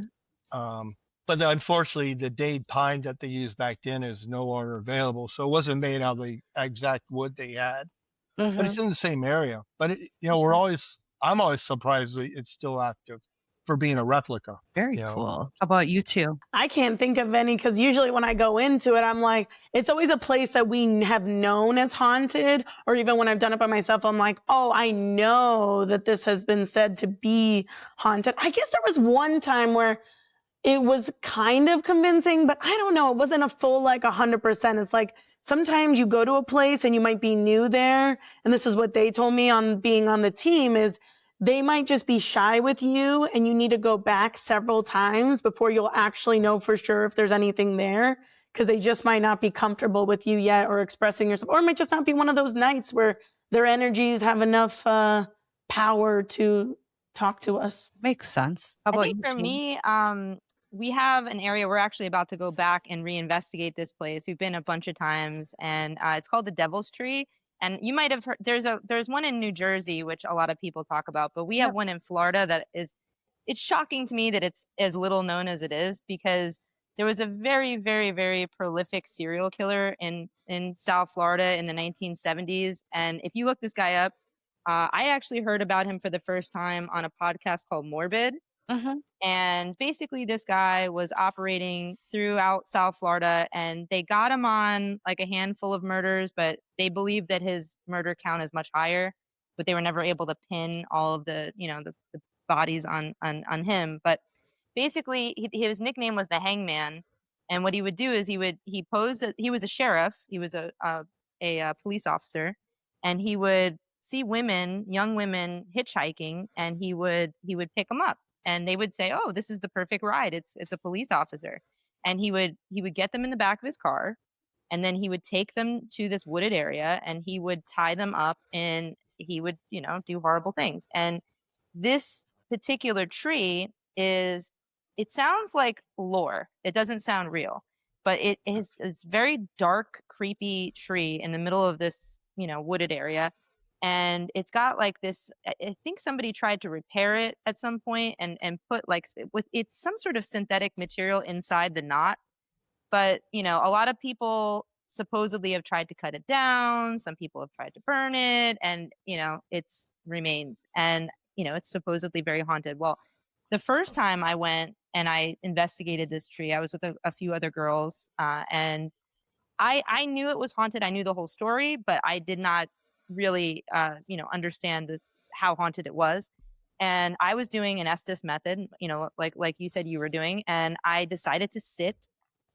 Speaker 4: But unfortunately, the Dade pine that they used back then is no longer available, so it wasn't made out of the exact wood they had.
Speaker 3: Mm-hmm.
Speaker 4: But it's in the same area. But I'm always surprised it's still active for being a replica.
Speaker 3: Very cool. How about you two?
Speaker 6: I can't think of any because usually when I go into it, I'm like, it's always a place that we have known as haunted. Or even when I've done it by myself, I'm like, oh, I know that this has been said to be haunted. I guess there was one time where it was kind of convincing, but I don't know. It wasn't a full 100%. It's like sometimes you go to a place and you might be new there. And this is what they told me on being on the team is they might just be shy with you and you need to go back several times before you'll actually know for sure if there's anything there because they just might not be comfortable with you yet or expressing yourself. Or it might just not be one of those nights where their energies have enough power to talk to us.
Speaker 3: Makes sense. How about
Speaker 5: I think for me, we have an area we're actually about to go back and reinvestigate this place. We've been a bunch of times, and it's called the Devil's Tree. And you might have heard there's one in New Jersey, which a lot of people talk about, but we have one in Florida that it's shocking to me that it's as little known as it is because there was a very, very, very prolific serial killer in South Florida in the 1970s. And if you look this guy up, I actually heard about him for the first time on a podcast called Morbid.
Speaker 3: Mm-hmm.
Speaker 5: And basically this guy was operating throughout South Florida and they got him on like a handful of murders, but they believe that his murder count is much higher, but they were never able to pin all of the bodies on him. But basically his nickname was the Hangman. And what he would do is he posed that he was a sheriff. He was a police officer, and he would see young women hitchhiking, and he would pick them up. And they would say, "Oh, this is the perfect ride. It's a police officer." And he would get them in the back of his car, and then he would take them to this wooded area, and he would tie them up, and he would, do horrible things. And this particular tree it sounds like lore. It doesn't sound real, but it's very dark, creepy tree in the middle of this, wooded area. And it's got like this, I think somebody tried to repair it at some point and put it's some sort of synthetic material inside the knot. But, a lot of people supposedly have tried to cut it down. Some people have tried to burn it and, it's remains. And, it's supposedly very haunted. Well, the first time I went and I investigated this tree, I was with a few other girls and I knew it was haunted. I knew the whole story, but I did not really understand how haunted it was. And I was doing an Estes method, like you said you were doing, and I decided to sit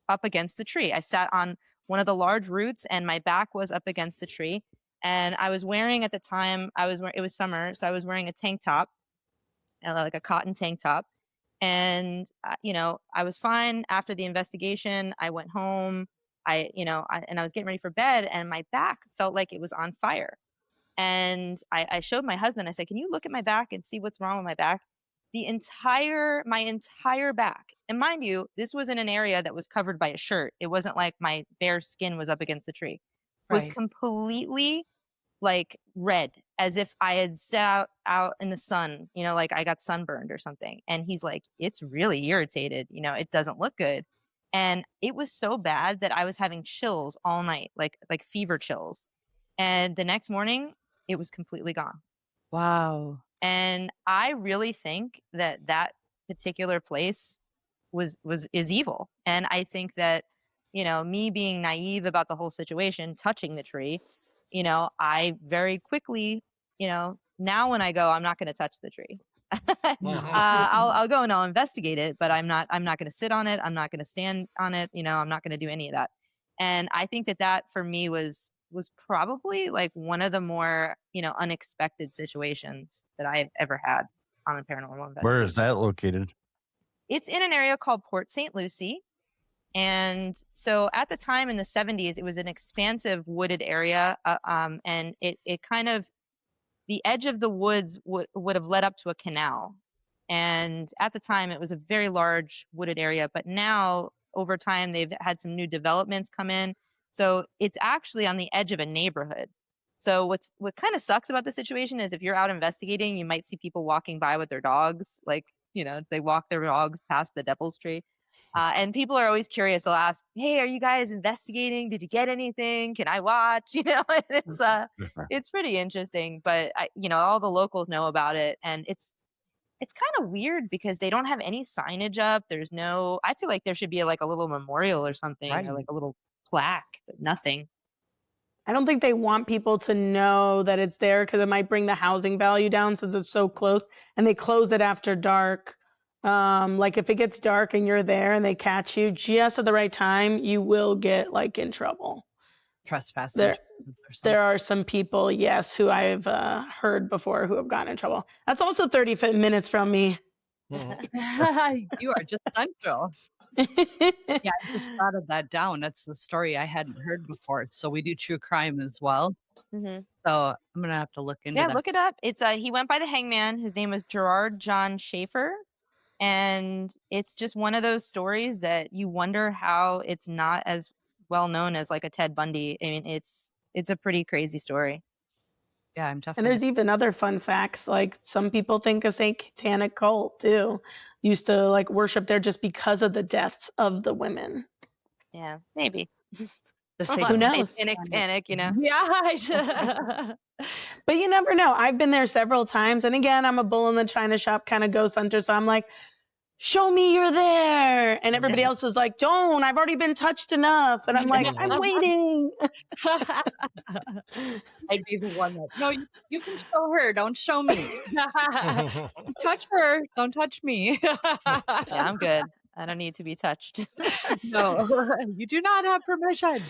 Speaker 5: up against the tree. I sat on one of the large roots and my back was up against the tree, and I was wearing at the time it was summer, so I was wearing a tank top, like a cotton tank top. And I was fine. After the investigation, I went home. I was getting ready for bed, and my back felt like it was on fire. And I showed my husband, I said, "Can you look at my back and see what's wrong with my back?" My entire back. And mind you, this was in an area that was covered by a shirt. It wasn't like my bare skin was up against the tree. It was completely like red. as if I had sat out in the sun, like I got sunburned or something. And he's like, it's really irritated. It doesn't look good. And it was so bad that I was having chills all night, like fever chills. And the next morning, it was completely gone.
Speaker 3: Wow.
Speaker 5: And I really think that particular place is evil. And I think that, me being naive about the whole situation, touching the tree, I very quickly, now when I go, I'm not going to touch the tree. I'll go and I'll investigate it, but I'm not going to sit on it. I'm not going to stand on it. I'm not going to do any of that. And I think that for me was probably like one of the more, unexpected situations that I've ever had on a paranormal investigation.
Speaker 1: Where is that located?
Speaker 5: It's in an area called Port St. Lucie. And so at the time in the 70s, it was an expansive wooded area. And it kind of, the edge of the woods would have led up to a canal. And at the time, it was a very large wooded area. But now, over time, they've had some new developments come in. So it's actually on the edge of a neighborhood. So what kind of sucks about the situation is if you're out investigating, you might see people walking by with their dogs. Like, they walk their dogs past the devil's tree. And people are always curious. They'll ask, hey, are you guys investigating? Did you get anything? Can I watch? And it's pretty interesting. But, all the locals know about it. And it's kind of weird because they don't have any signage up. I feel like there should be like a little memorial or something,
Speaker 3: Right.
Speaker 5: or like a little plaque, but nothing.
Speaker 6: I don't think they want people to know that it's there because it might bring the housing value down since it's so close. And they close it after dark. Like if it gets dark and you're there and they catch you just at the right time, you will get like in trouble.
Speaker 3: Trespassing.
Speaker 6: There are some people, yes, who I've heard before who have gotten in trouble. That's also 30 minutes from me.
Speaker 3: You are just central. Yeah, I just jotted that down. That's the story I hadn't heard before. So we do true crime as well.
Speaker 5: Mm-hmm.
Speaker 3: So I'm gonna have to look into that.
Speaker 5: Yeah, look it up. It's he went by the hangman. His name was Gerard John Schaefer. And it's just one of those stories that you wonder how it's not as well known as like a Ted Bundy. I mean, it's a pretty crazy story.
Speaker 3: Yeah, I'm definitely.
Speaker 6: And there's even other fun facts. Like some people think a satanic cult too used to like worship there just because of the deaths of the women.
Speaker 5: Yeah, maybe.
Speaker 6: Who knows?
Speaker 5: Satanic panic,
Speaker 3: Yeah.
Speaker 6: But you never know. I've been there several times. And again, I'm a bull in the china shop kind of ghost hunter. So I'm like, show me you're there. And everybody else is like, don't, I've already been touched enough. And I'm like, I'm waiting.
Speaker 3: I'd be the one that, no, you can show her. Don't show me. Touch her. Don't touch me.
Speaker 5: Yeah, I'm good. I don't need to be touched.
Speaker 3: No, you do not have permission.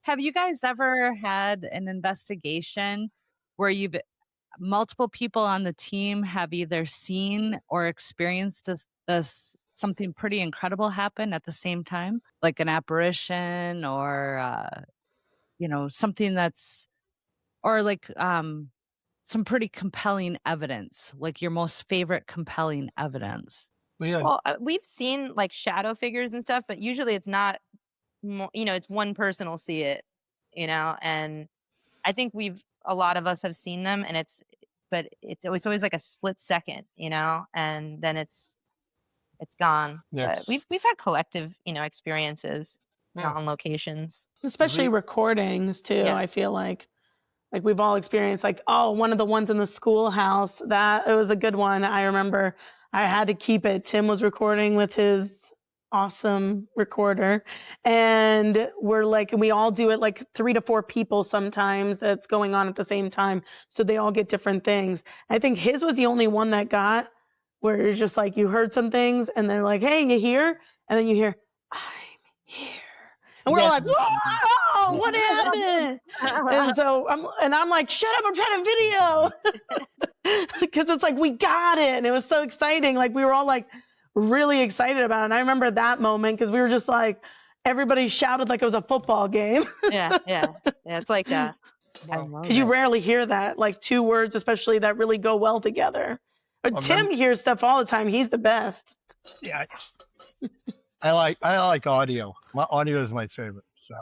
Speaker 3: Have you guys ever had an investigation where multiple people on the team have either seen or experienced something pretty incredible happen at the same time, like an apparition or something that's, or like some pretty compelling evidence, like your most favorite compelling evidence?
Speaker 5: Well, we've seen like shadow figures and stuff, but usually it's not, it's one person will see it, and I think a lot of us have seen them, and it's always like a split second, and then it's gone.
Speaker 4: Yes.
Speaker 5: But we've had collective, experiences on locations,
Speaker 6: especially recordings too.
Speaker 5: Yeah.
Speaker 6: I feel like we've all experienced one of the ones in the schoolhouse, that it was a good one. I remember I had to keep it. Tim was recording with his awesome recorder, and we all do it like 3 to 4 people sometimes that's going on at the same time, so they all get different things. I think his was the only one that got where it's just like you heard some things and they're like, hey, you here? And then you hear, I'm here. And we're all like, whoa, what happened? And so I'm like, shut up, I'm trying to video. Because it's like, we got it. And it was so exciting. Like we were all like really excited about it. And I remember that moment because we were just like, everybody shouted like it was a football game.
Speaker 5: Yeah, it's like that.
Speaker 6: Because you rarely hear that, like 2 words, especially that really go well together. But Tim hears stuff all the time. He's the best.
Speaker 4: Yeah. I like audio. My audio is my favorite. So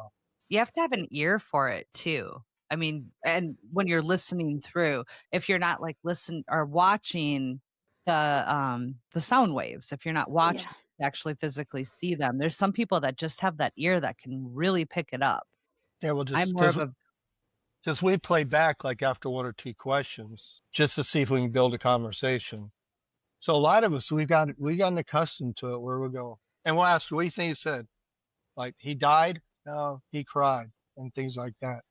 Speaker 3: you have to have an ear for it too. I mean, and when you're listening through, if you're not like listen or watching the sound waves, if you're not watching to actually physically see them, there's some people that just have that ear that can really pick it up.
Speaker 4: Yeah, well,
Speaker 3: I'm
Speaker 4: just
Speaker 3: more of a
Speaker 4: because we play back like after one or two questions just to see if we can build a conversation. So a lot of us we gotten accustomed to it where we go and we'll ask, what do you think he said? Like he died? No, he cried and things like that.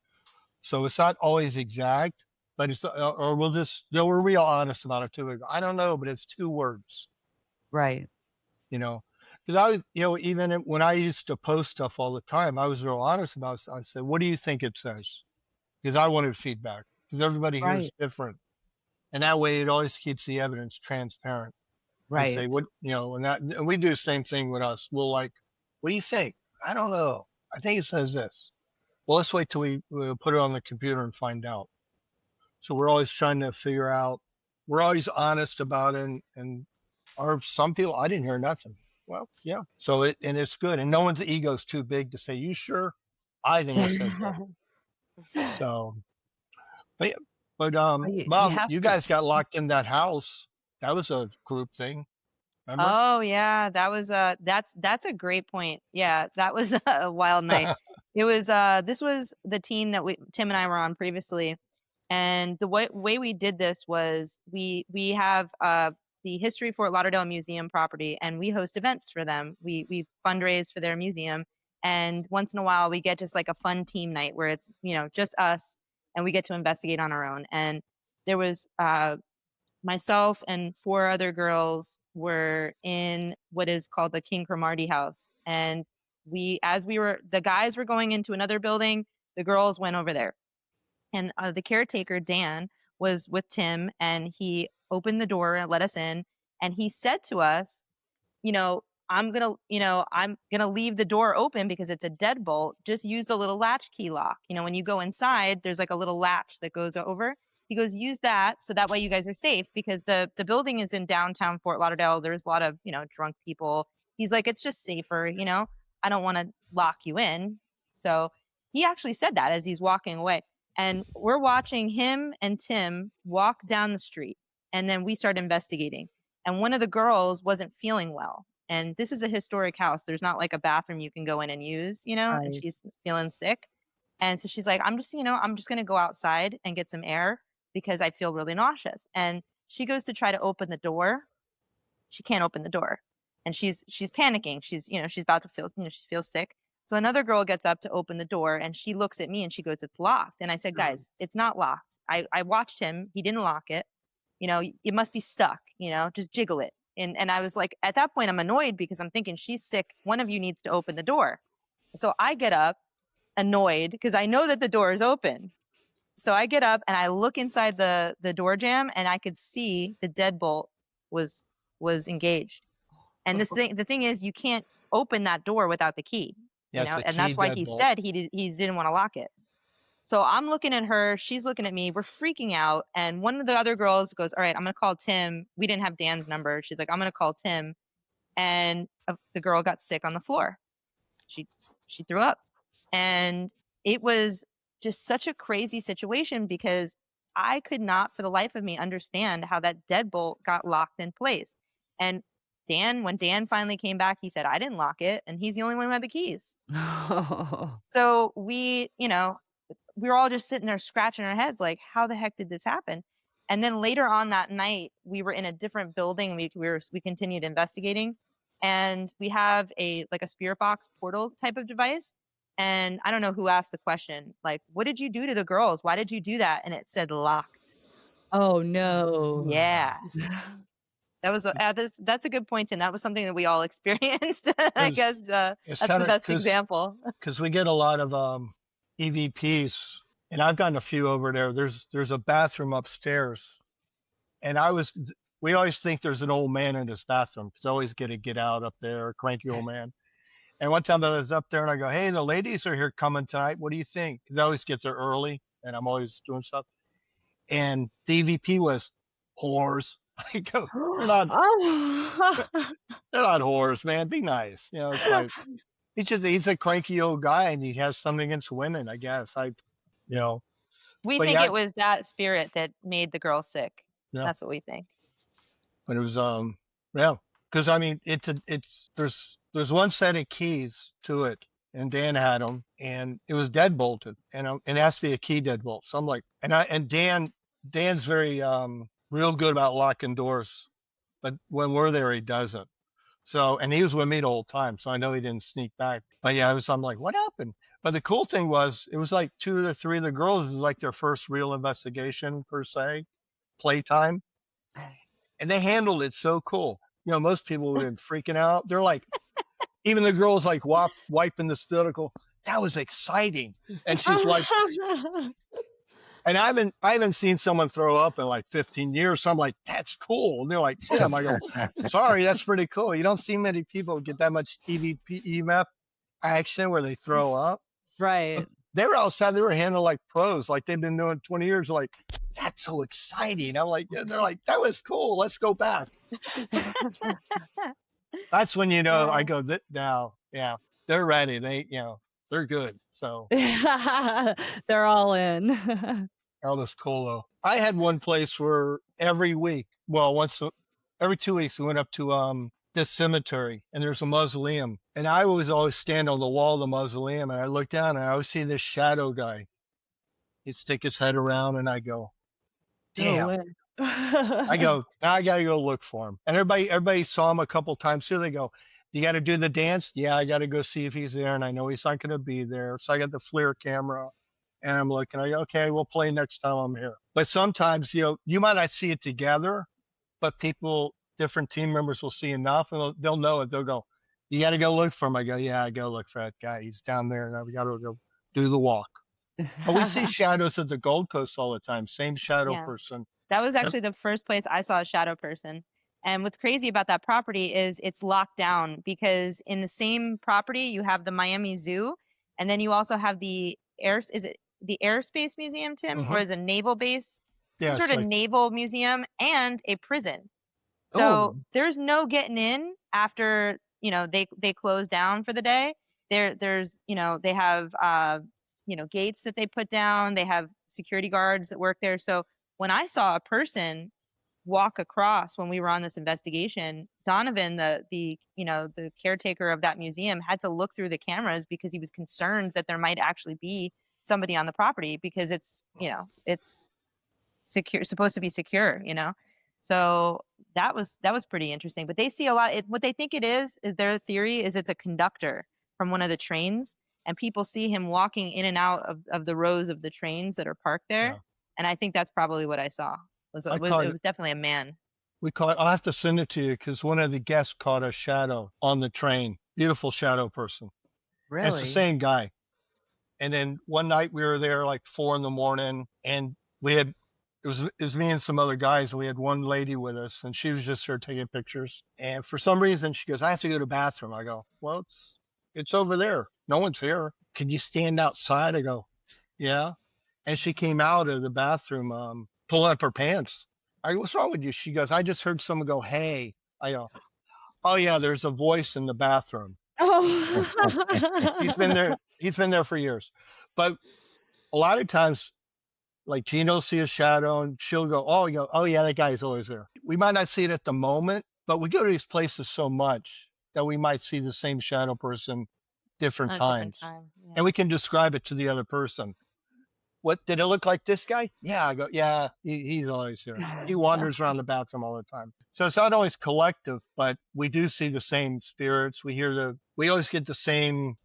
Speaker 4: So it's not always exact, but it's or we're real honest about it too. We go, I don't know, but it's 2 words,
Speaker 3: right.
Speaker 4: you know. Because I was, even when I used to post stuff all the time, I was real honest about it. I said, what do you think it says? Because I wanted feedback because everybody here is
Speaker 3: Right.
Speaker 4: different. And that way it always keeps the evidence transparent. And say,
Speaker 3: Right.
Speaker 4: what, and we do the same thing with us. We'll like, what do you think? I don't know. I think it says this. Well, let's wait till we'll put it on the computer and find out. So we're always trying to figure out, we're always honest about it. And some people, I didn't hear nothing. Well, yeah. So it's good. And no one's ego's too big to say, you sure? I think it said that. So, but
Speaker 3: You
Speaker 4: Mom,
Speaker 3: have
Speaker 4: you
Speaker 3: to.
Speaker 4: guys got locked in that house. That was a group thing. Remember?
Speaker 5: Oh yeah, that was that's a great point. Yeah, that was a wild night. It was this was the team that Tim and I were on previously, and the way we did this was we have the History Fort Lauderdale Museum property, and we host events for them. We fundraise for their museum, and once in a while we get just like a fun team night where it's just us, and we get to investigate on our own. And there was myself and 4 other girls were in what is called the King Cromartie house. And the guys were going into another building, the girls went over there. And the caretaker, Dan, was with Tim, and he opened the door and let us in. And he said to us, I'm gonna leave the door open because it's a deadbolt. Just use the little latchkey lock. When you go inside, there's like a little latch that goes over. He goes, use that so that way you guys are safe, because the building is in downtown Fort Lauderdale. There's a lot of drunk people. He's like, it's just safer. I don't want to lock you in. So he actually said that as he's walking away. And we're watching him and Tim walk down the street, and then we start investigating. And one of the girls wasn't feeling well. And this is a historic house. There's not like a bathroom you can go in and use, and
Speaker 3: Right.
Speaker 5: she's feeling sick. And so she's like, I'm just going to go outside and get some air because I feel really nauseous. And she goes to try to open the door. She can't open the door. And she's panicking. She's about to feel, she feels sick. So another girl gets up to open the door, and she looks at me and she goes, it's locked. And I said, guys, it's not locked. I watched him. He didn't lock it. It must be stuck, just jiggle it. And I was like, at that point, I'm annoyed because I'm thinking she's sick. One of you needs to open the door. So I get up annoyed because I know that the door is open. So I get up and I look inside the door jamb, and I could see the deadbolt was engaged. And the thing is, you can't open that door without the key.
Speaker 4: Yeah,
Speaker 5: and that's why he said he didn't want to lock it. So I'm looking at her, she's looking at me, we're freaking out. And one of the other girls goes, all right, I'm going to call Tim. We didn't have Dan's number. She's like, I'm going to call Tim. And the girl got sick on the floor. She threw up. And it was just such a crazy situation because I could not for the life of me understand how that deadbolt got locked in place. And when Dan finally came back, he said, I didn't lock it. And he's the only one who had the keys. So we were all just sitting there scratching our heads like, how the heck did this happen? And then later on that night, we were in a different building. We continued investigating, and we have a spirit box portal type of device. And I don't know who asked the question, like, what did you do to the girls? Why did you do that? And it said locked.
Speaker 3: Oh no.
Speaker 5: Yeah. That was that's a good point, and that was something that we all experienced. I guess that's the best example.
Speaker 4: Because we get a lot of EVPs, and I've gotten a few over there. There's a bathroom upstairs, and we always think there's an old man in this bathroom because I always get a get out up there, cranky old man. And one time I was up there and I go, hey, the ladies are here coming tonight. What do you think? Because I always get there early and I'm always doing stuff. And the EVP was whores. I go, they're not whores, man. Be nice. It's like, he's a cranky old guy and he has something against women, I guess.
Speaker 5: We
Speaker 4: But
Speaker 5: think
Speaker 4: yeah,
Speaker 5: it was that spirit that made the girl sick.
Speaker 4: yeah.
Speaker 5: That's what we think.
Speaker 4: But it was yeah, because I mean there's one set of keys to it, and Dan had them, and it was deadbolted, and it has to be a key deadbolt. So I'm like, and Dan's very real good about locking doors, but when we're there he doesn't. So, and he was with me the whole time, so I know he didn't sneak back. But yeah, I'm like, what happened? But the cool thing was, it was like 2 or 3 of the girls, it was like their first real investigation per se, playtime, and they handled it so cool. You know, most people would have been freaking out. They're like, even the girls like wiping the spittle. That was exciting. And she's like, and I haven't seen someone throw up in like 15 years. So I'm like, that's cool. And they're like, Tim, I go, sorry, that's pretty cool. You don't see many people get that much EMF action where they throw up.
Speaker 3: Right.
Speaker 4: They were outside, they were handled like pros, like they've been doing 20 years. Like, that's so exciting. I'm like, they're like, that was cool. Let's go back. That's when, you know, I go, now, yeah, they're ready. They're good. So
Speaker 3: they're all in.
Speaker 4: that was cool though. I had one place where every week, well, every 2 weeks, we went up to this cemetery, and there's a mausoleum, and I was always stand on the wall of the mausoleum, and I look down, and I always see this shadow guy. He'd stick his head around, and I go, damn. I go, now I gotta go look for him. And everybody saw him a couple times too. They go, you got to do the dance? Yeah, I got to go see if he's there, and I know he's not going to be there. So I got the FLIR camera, and I'm looking. I go, okay, we'll play next time I'm here. But sometimes, you know, you might not see it together, but different team members will see enough, and they'll know it. They'll go, you got to go look for him. I go, yeah, I go look for that guy. He's down there, and we got to go do the walk. But we see shadows at the Gold Coast all the time. Same shadow person.
Speaker 5: That was actually the first place I saw a shadow person. And what's crazy about that property is it's locked down, because in the same property you have the Miami Zoo, and then you also have the Airspace Museum, Tim, or is it a naval base?
Speaker 4: Yeah,
Speaker 5: some sort of naval museum and a prison. So there's no getting in after, you know, they close down for the day. There's, you know, they have you know, gates that they put down. They have security guards that work there. So when I saw a person walk across when we were on this investigation, Donovan, the you know, the caretaker of that museum, had to look through the cameras because he was concerned that there might actually be somebody on the property, because it's, you know, it's secure, supposed to be secure, you know. So that was pretty interesting. But they see a lot. What they think it is their theory is it's a conductor from one of the trains, and people see him walking in and out of the rows of the trains that are parked there. Yeah. And I think that's probably what I saw. It was definitely a man.
Speaker 4: I'll have to send it to you, because one of the guests caught a shadow on the train. Beautiful shadow person.
Speaker 3: Really?
Speaker 4: And it's the same guy. And then one night we were there like 4 a.m, and it was me and some other guys. We had one lady with us, and she was just there taking pictures. And for some reason she goes, I have to go to the bathroom. I go, well, it's over there. No one's here. Can you stand outside? I go, yeah. And she came out of the bathroom, pulling up her pants. I go, what's wrong with you? She goes, I just heard someone go, hey. I go, oh yeah, there's a voice in the bathroom.
Speaker 3: Oh.
Speaker 4: He's been there for years. But a lot of times, like, Gina will see a shadow and she'll go, oh yeah, that guy's always there. We might not see it at the moment, but we go to these places so much that we might see the same shadow person different times. Yeah. And we can describe it to the other person. What did it look like, this guy? Yeah, I go, yeah, he's always here. He wanders around the bathroom all the time. So it's not always collective, but we do see the same spirits. We always get the same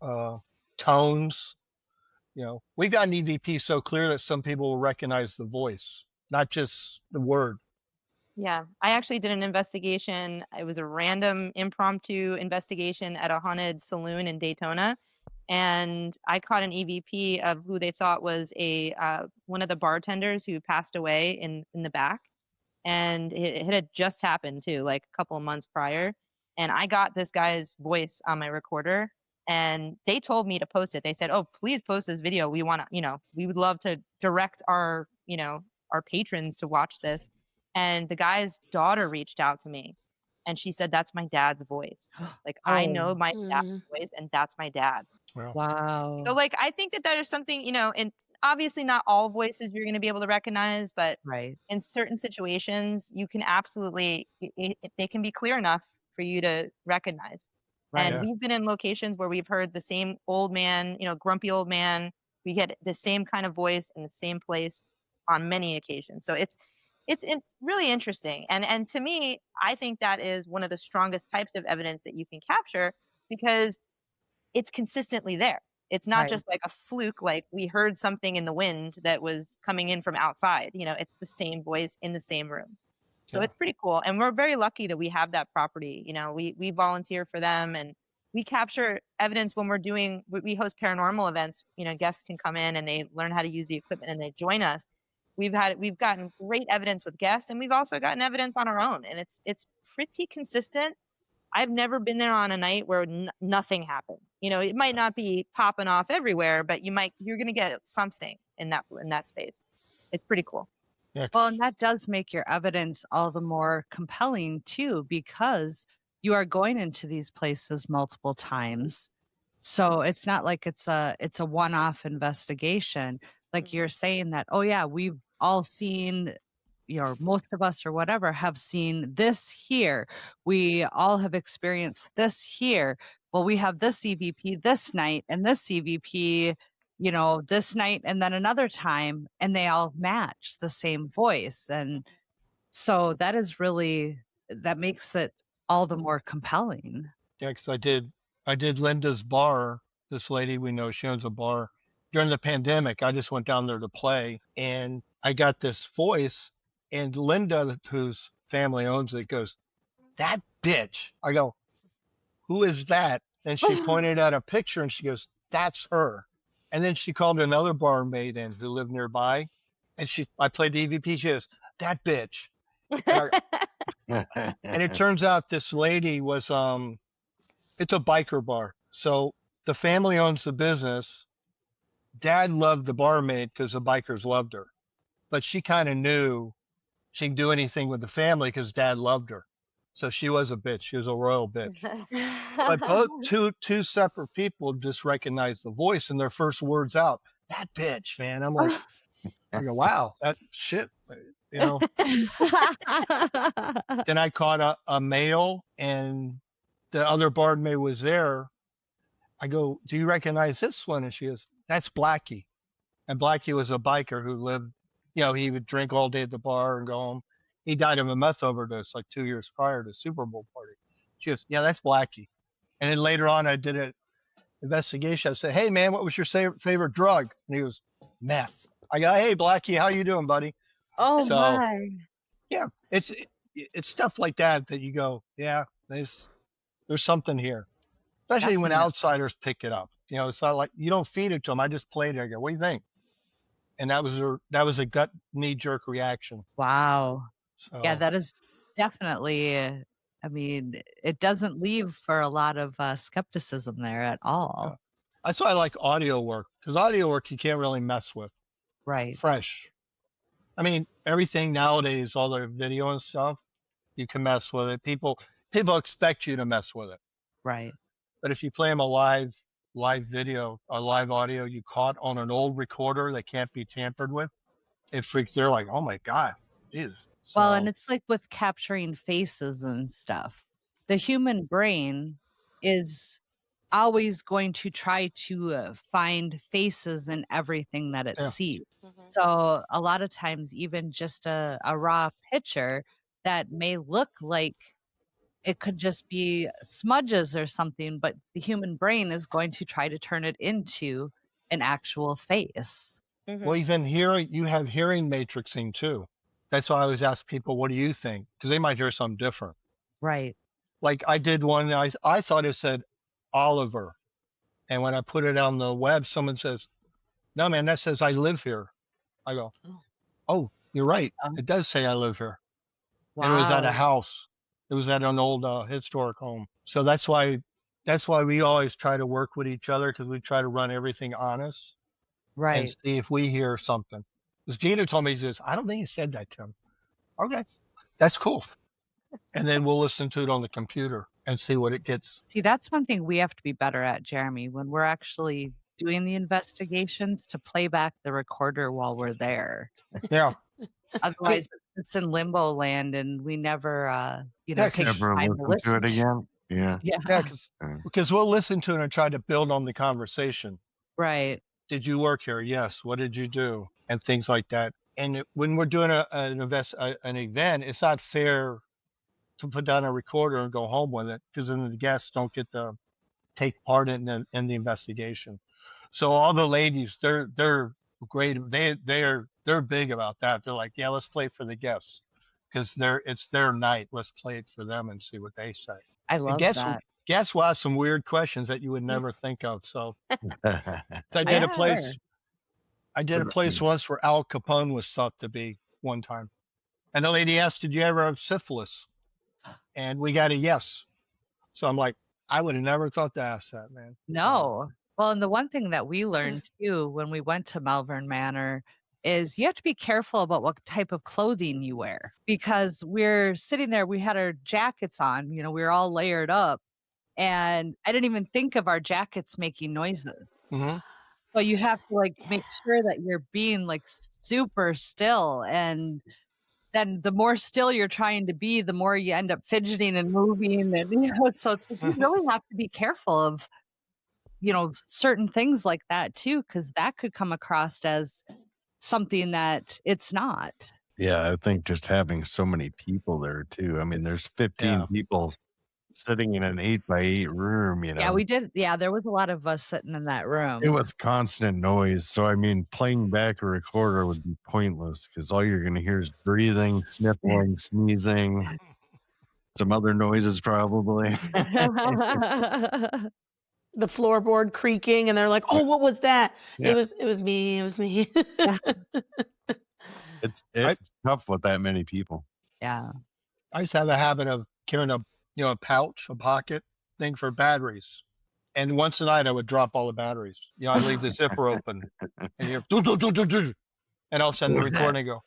Speaker 4: tones. You know, we've got an EVP so clear that some people will recognize the voice, not just the word.
Speaker 5: Yeah, I actually did an investigation. It was a random impromptu investigation at a haunted saloon in Daytona. And I caught an EVP of who they thought was one of the bartenders who passed away in the back. And it had just happened too, like a couple of months prior. And I got this guy's voice on my recorder, and they told me to post it. They said, oh, please post this video. We want to, you know, we would love to direct our, you know, our patrons to watch this. And the guy's daughter reached out to me, and she said, that's my dad's voice. Like, I know my dad's voice, and that's my dad.
Speaker 3: Wow.
Speaker 5: So, like, I think that is something, you know, and obviously not all voices you're going to be able to recognize, but
Speaker 3: Right.
Speaker 5: in certain situations, you can absolutely, they can be clear enough for you to recognize. And
Speaker 3: Right.
Speaker 5: we've been in locations where we've heard the same old man, grumpy old man. We get the same kind of voice in the same place on many occasions. So it's really interesting. And to me, I think that is one of the strongest types of evidence that you can capture because it's consistently there. It's not
Speaker 3: Right.
Speaker 5: just like a fluke, like we heard something in the wind that was coming in from outside. It's the same voice in the same room. So
Speaker 4: Yeah.
Speaker 5: it's pretty cool. And we're very lucky that we have that property. We volunteer for them and we capture evidence when we host paranormal events. Guests can come in and they learn how to use the equipment and they join us. We've gotten great evidence with guests, and we've also gotten evidence on our own. And it's pretty consistent. I've never been there on a night where nothing happened. It might not be popping off everywhere, but you're going to get something in that space. It's pretty cool.
Speaker 4: Yeah.
Speaker 3: Well, and that does make your evidence all the more compelling too, because you are going into these places multiple times. So it's not like it's a one-off investigation. Like you're saying that, oh yeah, we've all seen, most of us or whatever have seen this here. We all have experienced this here. Well, we have this EVP this night and this EVP this night and then another time, and they all match the same voice. And so that makes it all the more compelling.
Speaker 4: Yeah, because I did Linda's bar. This lady we know, she owns a bar. During the pandemic, I just went down there to play, and I got this voice, and Linda, whose family owns it, goes, "That bitch." I go, "Who is that?" And she pointed at a picture, and she goes, "That's her." And then she called another barmaid in who lived nearby, and I played the EVP. She goes, "That bitch." And it turns out this lady was it's a biker bar. So the family owns the business. Dad loved the barmaid because the bikers loved her. But she kind of knew she can do anything with the family because Dad loved her. So she was a bitch. She was a royal bitch. But both two separate people just recognized the voice, and their first words out, "That bitch, man." I'm like, I go, wow, that shit. Then I caught a male, and the other barmaid was there. I go, "Do you recognize this one?" And she goes, "That's Blackie." And Blackie was a biker who lived, he would drink all day at the bar and go home. He died of a meth overdose like 2 years prior to the Super Bowl party. She goes, "Yeah, that's Blackie." And then later on, I did an investigation. I said, "Hey, man, what was your favorite drug?" And he goes, "Meth." I go, "Hey, Blackie, how you doing, buddy?"
Speaker 3: Oh
Speaker 4: So,
Speaker 3: my.
Speaker 4: yeah, it's stuff like that you go, yeah, there's something here. Especially when
Speaker 3: Definitely.
Speaker 4: outsiders pick it up. It's not like you don't feed it to them. I just played it. I go, "What do you think?" And that was a gut knee-jerk reaction.
Speaker 3: Wow. Yeah,
Speaker 4: So
Speaker 3: that is definitely, I mean, it doesn't leave for a lot of skepticism there at all.
Speaker 4: that's why I like audio work, because audio work you can't really mess with.
Speaker 3: Right.
Speaker 4: Fresh. I mean, everything nowadays, all the video and stuff, you can mess with it. People expect you to mess with it.
Speaker 3: Right.
Speaker 4: But if you play them a live video, a live audio you caught on an old recorder that can't be tampered with, it freaks. They're like, "Oh my God, Jesus."
Speaker 3: Well, and it's like with capturing faces and stuff. The human brain is always going to try to find faces in everything that it
Speaker 4: Yeah.
Speaker 3: sees. So a lot of times, even just a raw picture that may look like it could just be smudges or something, but the human brain is going to try to turn it into an actual face.
Speaker 4: Well, even hearing, you have hearing matrixing too. That's why I always ask people, "What do you think?" Because they might hear something different.
Speaker 3: Right.
Speaker 4: Like I did one, I thought it said Oliver. And when I put it on the web, someone says, "No, man, that says I live here." I go, "Oh, you're right. It does say I live here."
Speaker 3: Wow.
Speaker 4: And it was at a house. It was at an old historic home. So that's why we always try to work with each other, because we try to run everything honest and
Speaker 3: Right.
Speaker 4: see if we hear something. Because Gina told me, she says, "I don't think he said that, Tim." Okay, that's cool. And then we'll listen to it on the computer and see what it gets.
Speaker 3: See, that's one thing we have to be better at, Jeremy, when we're actually doing the investigations to play back the recorder while we're there.
Speaker 4: Yeah.
Speaker 3: Otherwise, it's in limbo land, and we never, take
Speaker 1: Never
Speaker 3: time to
Speaker 1: listen to it
Speaker 3: listen.
Speaker 1: again. Yeah.
Speaker 4: Yeah,
Speaker 3: Yeah,
Speaker 4: because we'll listen to it and try to build on the conversation.
Speaker 3: right.
Speaker 4: Did you work here? Yes. What did you do? And things like that. And when we're doing an event, it's not fair to put down a recorder and go home with it, because then the guests don't get to take part in the investigation. So all the ladies, they're great. They're big about that. They're like, yeah, let's play for the guests, because it's their night. Let's play it for them and see what they say.
Speaker 3: I
Speaker 4: And
Speaker 3: love that.
Speaker 4: guests will ask some weird questions that you would never think of. So I did
Speaker 3: Yeah.
Speaker 4: a place. I did a place once where Al Capone was thought to be one time, and the lady asked, "Did you ever have syphilis?" And we got a yes. So I'm like, I would have never thought to ask that, man.
Speaker 3: No. Well, and the one thing that we learned too when we went to Malvern Manor is you have to be careful about what type of clothing you wear, because we're sitting there, we had our jackets on, we were all layered up, and I didn't even think of our jackets making noises.
Speaker 4: Mm-hmm.
Speaker 3: So you have to make sure that you're being super still, and then the more still you're trying to be, the more you end up fidgeting and moving, and so you really have to be careful of certain things like that too, because that could come across as something that it's not.
Speaker 1: Yeah, I think just having so many people there too. I mean, there's 15 people sitting in an 8x8 room,
Speaker 3: Yeah, we did. Yeah, there was a lot of us sitting in that room.
Speaker 1: It was constant noise. So, I mean, playing back a recorder would be pointless, because all you're going to hear is breathing, sniffling, sneezing, some other noises probably.
Speaker 6: The floorboard creaking, and they're like, "Oh, what was that?"
Speaker 1: Yeah.
Speaker 6: It was me. It was me.
Speaker 1: It's tough with that many people.
Speaker 3: Yeah.
Speaker 4: I used to have a habit of carrying a pouch, a pocket thing for batteries. And once a night I would drop all the batteries. I'd leave the zipper open, and you're and all of a sudden the recording go,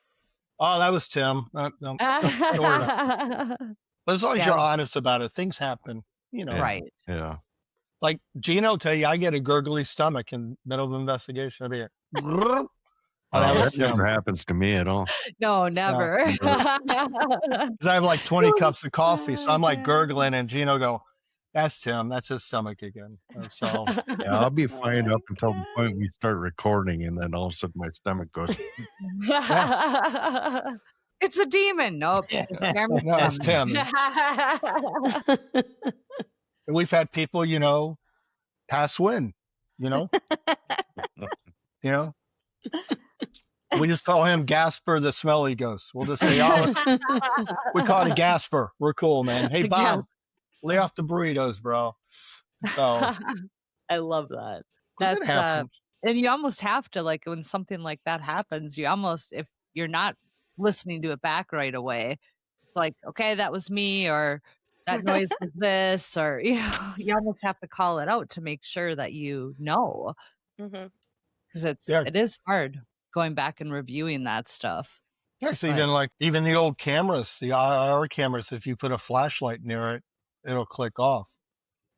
Speaker 4: "Oh, that was Tim." No, don't worry about it. But as long as you're honest about it, things happen.
Speaker 3: Right.
Speaker 1: Yeah.
Speaker 4: Like Gino will tell you, I get a gurgly stomach in the middle of an investigation. I'll be like,
Speaker 1: that never happens to me at all.
Speaker 3: No, never.
Speaker 4: Because I have 20 cups of coffee, so I'm gurgling, and Gino go, "That's Tim. That's his stomach again." And so
Speaker 1: yeah, I'll be fine up until the point we start recording, and then all of a sudden my stomach goes.
Speaker 3: It's a demon. Nope.
Speaker 4: No, it's Tim. We've had people, pass wind, We just call him Gasper the Smelly Ghost. We'll just say, we call it Gasper. We're cool, man. Hey, Bob, lay off the burritos, bro. So
Speaker 3: I love that. That's and you almost have to, when something like that happens, you almost, if you're not listening to it back right away, it's like, okay, that was me, or that noise was this, or you almost have to call it out to make sure that because it is hard going back and reviewing that stuff.
Speaker 4: Yeah, so even the old cameras, the IR cameras, if you put a flashlight near it, it'll click off,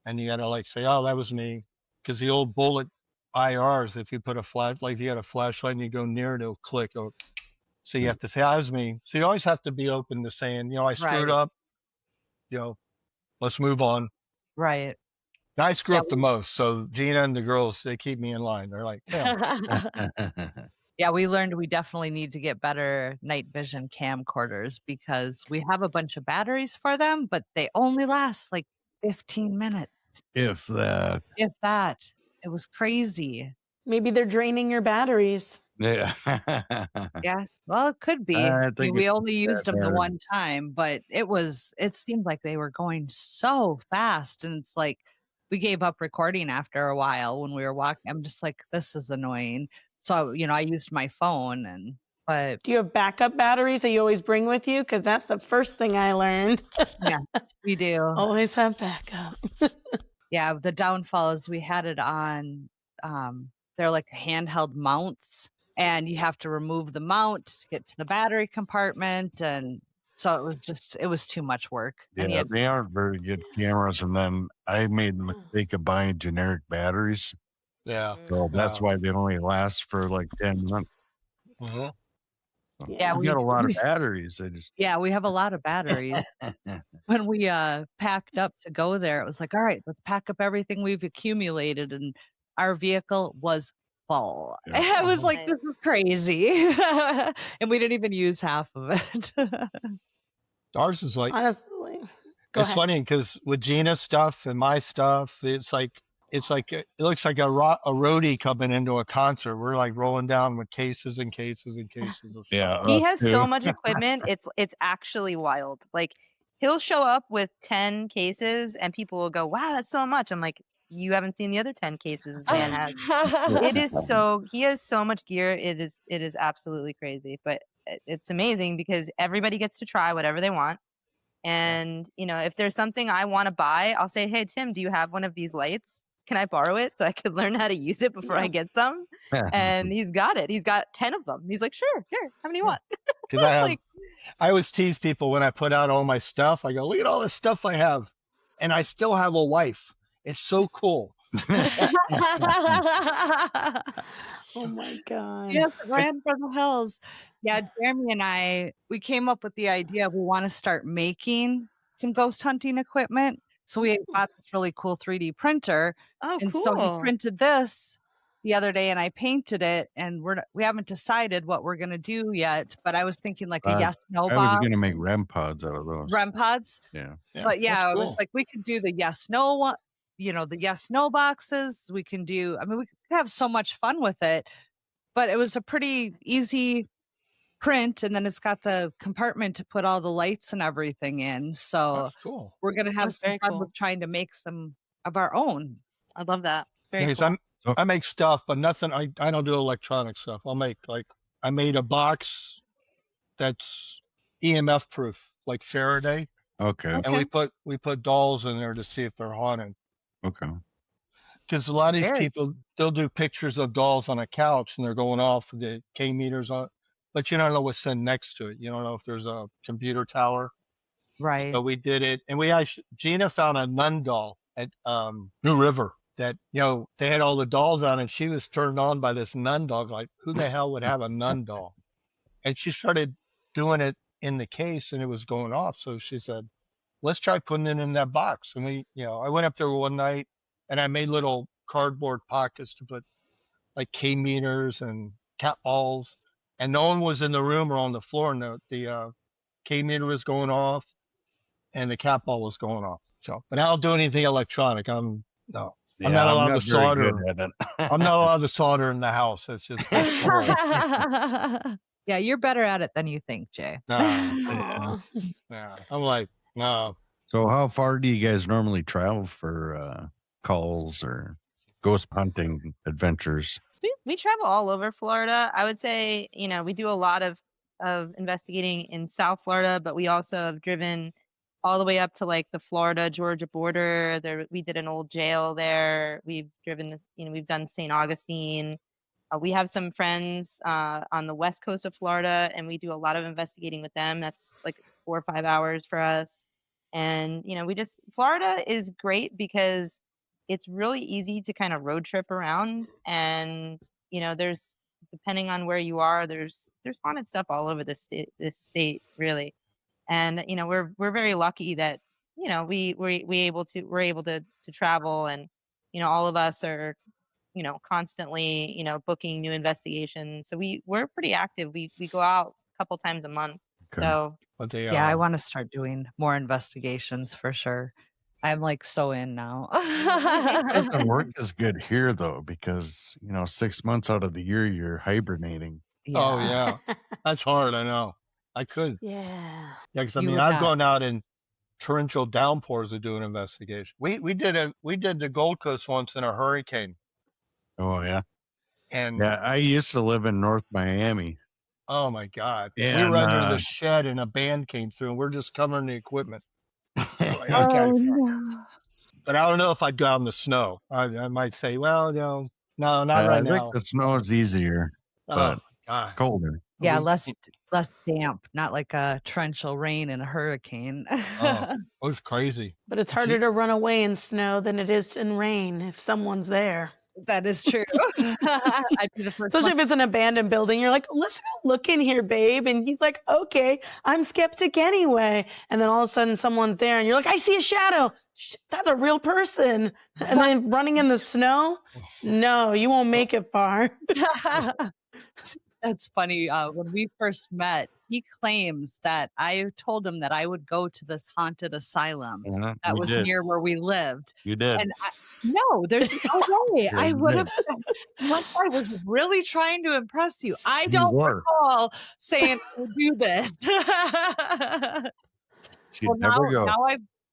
Speaker 4: and you gotta say, "Oh, that was me," because the old bullet IRs, if you put a if you got a flashlight and you go near it, it'll click. So you have to say, "That was me." So you always have to be open to saying, "I screwed up. Let's move on."
Speaker 3: Right.
Speaker 4: And I screw up the most, so Gina and the girls, they keep me in line. They're like, "Tim."
Speaker 3: Yeah, we learned we definitely need to get better night vision camcorders, because we have a bunch of batteries for them, but they only last 15 minutes.
Speaker 1: If that.
Speaker 3: It was crazy.
Speaker 6: Maybe they're draining your batteries.
Speaker 1: Yeah.
Speaker 3: Yeah. Well, it could be. We only used them the one time, but it seemed like they were going so fast. And it's we gave up recording after a while when we were walking. I'm just like, this is annoying. So, I used my phone but
Speaker 6: do you have backup batteries that you always bring with you? Because that's the first thing I learned.
Speaker 3: Yes, we do.
Speaker 6: Always have backup.
Speaker 3: Yeah. The downfall is we had it on, they're handheld mounts, and you have to remove the mount to get to the battery compartment. And so it was too much work.
Speaker 1: Yeah, they aren't very good cameras. And then I made the mistake of buying generic batteries.
Speaker 4: Yeah.
Speaker 1: So that's
Speaker 4: Yeah.
Speaker 1: why they only last for like 10 months.
Speaker 4: Mhm.
Speaker 3: Yeah,
Speaker 1: We got a lot of batteries. They just
Speaker 3: yeah, we have a lot of batteries. When we packed up to go there, it was like, all right, let's pack up everything we've accumulated, and our vehicle was full.
Speaker 1: Yeah.
Speaker 3: I was like,
Speaker 5: Nice.
Speaker 3: this is crazy. And we didn't even use half of it.
Speaker 4: Ours is like,
Speaker 6: Honestly. Go
Speaker 4: it's
Speaker 6: ahead.
Speaker 4: funny because with Gina's stuff and my stuff, it's like it looks like a roadie coming into a concert. We're like rolling down with cases and cases and cases of stuff.
Speaker 1: yeah.
Speaker 5: He
Speaker 1: us
Speaker 5: has
Speaker 1: too.
Speaker 5: so much equipment. It's actually wild. Like he'll show up with 10 cases and people will go, "Wow, that's so much." I'm like, "You haven't seen the other 10 cases this man has." It is he has so much gear. It is absolutely crazy, but it's amazing because everybody gets to try whatever they want. And, if there's something I want to buy, I'll say, "Hey, Tim, do you have one of these lights? Can I borrow it so I could learn how to use it before I get some?" And he's got it. He's got 10 of them. He's like, "Sure, here, how many you want?"
Speaker 4: Because I always tease people when I put out all my stuff. I go, look at all this stuff I have. And I still have a wife. It's so cool.
Speaker 6: Oh my God.
Speaker 3: Yes, ran for the hills. Yeah, Jeremy and I, we came up with the idea we want to start making some ghost hunting equipment. So we bought this really cool 3D printer.
Speaker 5: Oh,
Speaker 3: And
Speaker 5: cool.
Speaker 3: so he printed this the other day and I painted it, and we haven't decided what we're going to do yet, but I was thinking like a yes, no
Speaker 1: I was
Speaker 3: box.
Speaker 1: going to make REM pods out of those.
Speaker 3: REM pods.
Speaker 1: Yeah.
Speaker 3: But yeah,
Speaker 4: that's
Speaker 3: I
Speaker 4: cool.
Speaker 3: was like, we could do the yes, no one, the yes, no boxes. We can do, we could have so much fun with it. But it was a pretty easy print, and then it's got the compartment to put all the lights and everything in. So
Speaker 4: That's cool.
Speaker 3: we're going to have
Speaker 5: That's
Speaker 3: some
Speaker 5: very
Speaker 3: fun
Speaker 5: cool.
Speaker 3: with trying to make some of our own.
Speaker 5: I love that. Very
Speaker 4: Because
Speaker 5: cool.
Speaker 4: I make stuff, but nothing. I don't do electronic stuff. I made a box that's EMF proof, like Faraday,
Speaker 1: Okay.
Speaker 4: and we put dolls in there to see if they're haunted.
Speaker 1: Okay.
Speaker 4: Because a lot of these
Speaker 3: Very
Speaker 4: people, they'll do pictures of dolls on a couch and they're going off the K meters on it, but you don't know what's in next to it. You don't know if there's a computer tower.
Speaker 3: right.
Speaker 4: So we did it, and Gina found a nun doll at New River that they had all the dolls on, and she was turned on by this nun doll. Like, who the hell would have a nun doll? And she started doing it in the case, and it was going off. So she said, "Let's try putting it in that box." And I went up there one night, and I made little cardboard pockets to put like K meters and cat balls, and no one was in the room or on the floor, and the K meter was going off and the cat ball was going off. So, but I don't do anything electronic. I'm not allowed to solder. I'm not allowed to solder in the house. It's just
Speaker 3: Yeah, you're better at it than you think, Jay.
Speaker 4: no. Yeah. I'm like, no.
Speaker 1: So how far do you guys normally travel for calls or ghost hunting adventures?
Speaker 5: We travel all over Florida. I would say, we do a lot of investigating in South Florida, but we also have driven all the way up to like the Florida-Georgia border. We did an old jail there. We've driven, we've done St. Augustine. We have some friends on the west coast of Florida, and we do a lot of investigating with them. That's like 4 or 5 hours for us. And, Florida is great because it's really easy to kind of road trip around. And, there's, depending on where you are, there's haunted stuff all over this state, really. And, we're very lucky that, we're able to travel, and, all of us are, constantly, booking new investigations. So we're pretty active. We go out a couple times a month.
Speaker 1: Okay.
Speaker 5: So
Speaker 4: But
Speaker 3: Yeah, I want to start doing more investigations for sure. I'm like so in now.
Speaker 1: It doesn't work as good here though, because 6 months out of the year you're hibernating.
Speaker 4: Oh yeah, that's hard. I know. I could.
Speaker 6: Yeah.
Speaker 4: Yeah, because
Speaker 3: You would
Speaker 4: I've
Speaker 3: not.
Speaker 4: gone out in torrential downpours to do an investigation. We did the Gold Coast once in a hurricane,
Speaker 1: Oh yeah.
Speaker 4: and
Speaker 1: Yeah, I used to live in North Miami.
Speaker 4: oh my God, we
Speaker 1: And,
Speaker 4: were under the shed, and a band came through, and we're just covering the equipment. Like,
Speaker 3: Oh,
Speaker 4: okay,
Speaker 3: no.
Speaker 4: but I don't know if I'd go out in the snow. I might say, well, no, not
Speaker 1: I
Speaker 4: right
Speaker 1: think
Speaker 4: now.
Speaker 1: the snow is easier,
Speaker 4: Oh
Speaker 1: but
Speaker 4: God,
Speaker 1: colder.
Speaker 3: Yeah,
Speaker 4: We-
Speaker 3: less damp, not like a torrential rain and a hurricane.
Speaker 4: oh, it was crazy.
Speaker 6: But it's harder to run away in snow than it is in rain if someone's there.
Speaker 3: That is true. I'd be the first
Speaker 6: Especially
Speaker 3: one.
Speaker 6: if it's an abandoned building, you're like, let's go look in here, babe. And he's like, okay, I'm skeptic anyway. And then all of a sudden someone's there and you're like, I see a shadow. That's a real person. And then running in the snow. No, you won't make it far.
Speaker 3: That's funny. When we first met, he claims that I told him that I would go to this haunted asylum that
Speaker 1: You
Speaker 3: was
Speaker 1: did.
Speaker 3: near where we lived.
Speaker 1: You did.
Speaker 3: And no, there's no way.
Speaker 1: Yeah,
Speaker 3: I
Speaker 1: you
Speaker 3: would
Speaker 1: did.
Speaker 3: have said, unless I was really trying to impress you. I
Speaker 1: You
Speaker 3: don't
Speaker 1: were.
Speaker 3: recall saying I would do this.
Speaker 1: She'd
Speaker 3: Well,
Speaker 1: never go.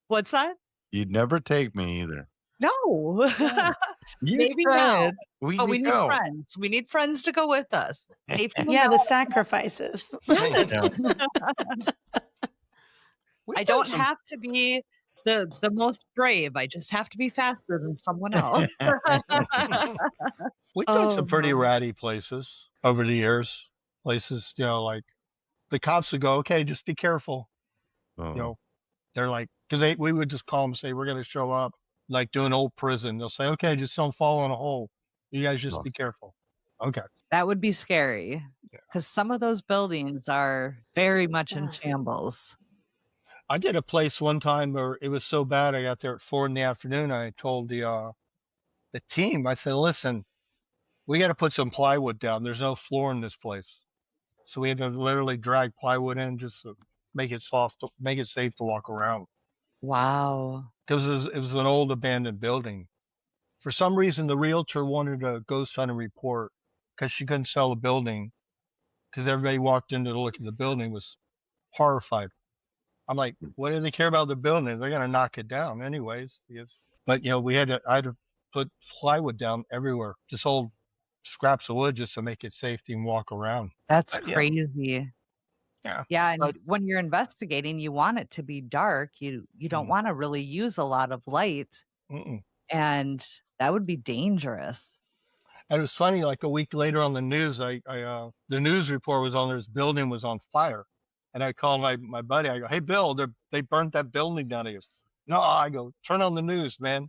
Speaker 3: what's that?
Speaker 1: You'd never take me either.
Speaker 3: No.
Speaker 1: You
Speaker 3: Maybe
Speaker 1: said
Speaker 3: now.
Speaker 1: we
Speaker 3: But we
Speaker 1: could
Speaker 3: need
Speaker 1: go.
Speaker 3: friends. We need friends to go with us. Safety
Speaker 6: Yeah, the
Speaker 3: and
Speaker 6: sacrifices.
Speaker 1: Yeah.
Speaker 4: We've
Speaker 3: I
Speaker 4: done
Speaker 3: don't
Speaker 4: some-
Speaker 3: have to be the most brave. I just have to be faster than someone else.
Speaker 4: We've done some
Speaker 3: Oh,
Speaker 4: pretty
Speaker 3: my.
Speaker 4: ratty places over the years. Places, like the cops would go, okay, just be careful.
Speaker 1: Oh,
Speaker 4: They're like, because we would just call them and say, we're going to show up, like do an old prison. They'll say, okay, just don't fall in a hole. You guys just
Speaker 1: Oh.
Speaker 4: be careful. Okay.
Speaker 3: That would be scary
Speaker 4: Yeah.
Speaker 3: because some of those buildings are very much in
Speaker 6: Yeah.
Speaker 3: shambles.
Speaker 4: I did a place one time where it was so bad. I got there at 4 p.m. I told the team, I said, listen, we got to put some plywood down. There's no floor in this place. So we had to literally drag plywood in just to make it soft, make it safe to walk around.
Speaker 3: Wow.
Speaker 4: Because it was an old abandoned building. For some reason, the realtor wanted a ghost hunting report because she couldn't sell the building because everybody walked in to look at the building was horrified. I'm like, what do they care about the building? They're going to knock it down anyways. But, I had to put plywood down everywhere, just old scraps of wood just to make it safe to even walk around.
Speaker 3: That's
Speaker 4: But,
Speaker 3: crazy.
Speaker 4: Yeah.
Speaker 3: Yeah, and
Speaker 4: But-
Speaker 3: when you're investigating, you want it to be dark. You don't want to really use a lot of light,
Speaker 4: Mm-mm.
Speaker 3: and that would be dangerous.
Speaker 4: And it was funny, like a week later on the news, the news report was on there, this building was on fire. And I called my buddy, I go, hey, Bill, they burnt that building down. He goes, no, I go, turn on the news, man.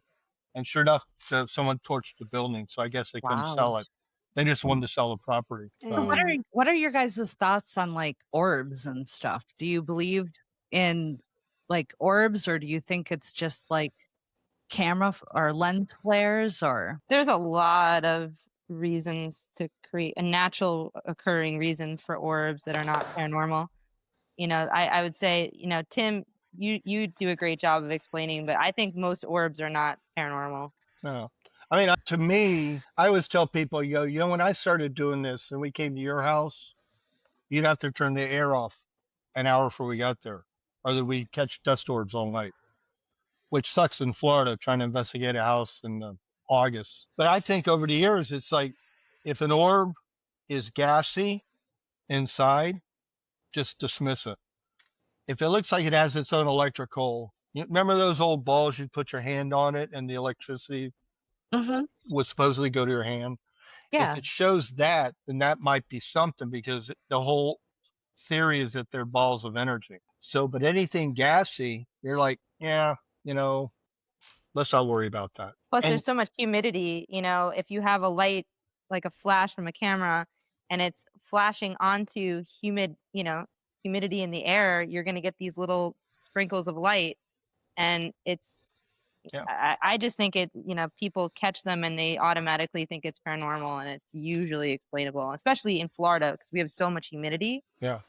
Speaker 4: And sure enough, someone torched the building. So I guess they couldn't
Speaker 3: Wow.
Speaker 4: sell it. They just wanted to sell the property.
Speaker 3: So what are your guys' thoughts on like orbs and stuff? Do you believe in like orbs, or do you think it's just like camera or lens flares? Or
Speaker 5: There's a lot of reasons to create natural occurring reasons for orbs that are not paranormal. I would say, Tim, you do a great job of explaining, but I think most orbs are not paranormal.
Speaker 4: No. I mean, to me, I always tell people, when I started doing this and we came to your house, you'd have to turn the air off an hour before we got there, or that we catch dust orbs all night, which sucks in Florida trying to investigate a house in August. But I think over the years, it's like if an orb is gassy inside, just dismiss it. If it looks like it has its own electrical, remember those old balls you'd put your hand on it and the electricity would supposedly go to your hand?
Speaker 3: yeah,
Speaker 4: If it shows that, then that might be something, because the whole theory is that they're balls of energy. So, but anything gassy, you're like, yeah, let's not worry about that.
Speaker 5: Plus,
Speaker 4: And-
Speaker 5: there's so much humidity. If you have a light, like a flash from a camera, and it's flashing onto humidity in the air, you're going to get these little sprinkles of light, and it's.
Speaker 4: Yeah.
Speaker 5: I just think people catch them and they automatically think it's paranormal, and it's usually explainable, especially in Florida because we have so much humidity.
Speaker 4: Yeah.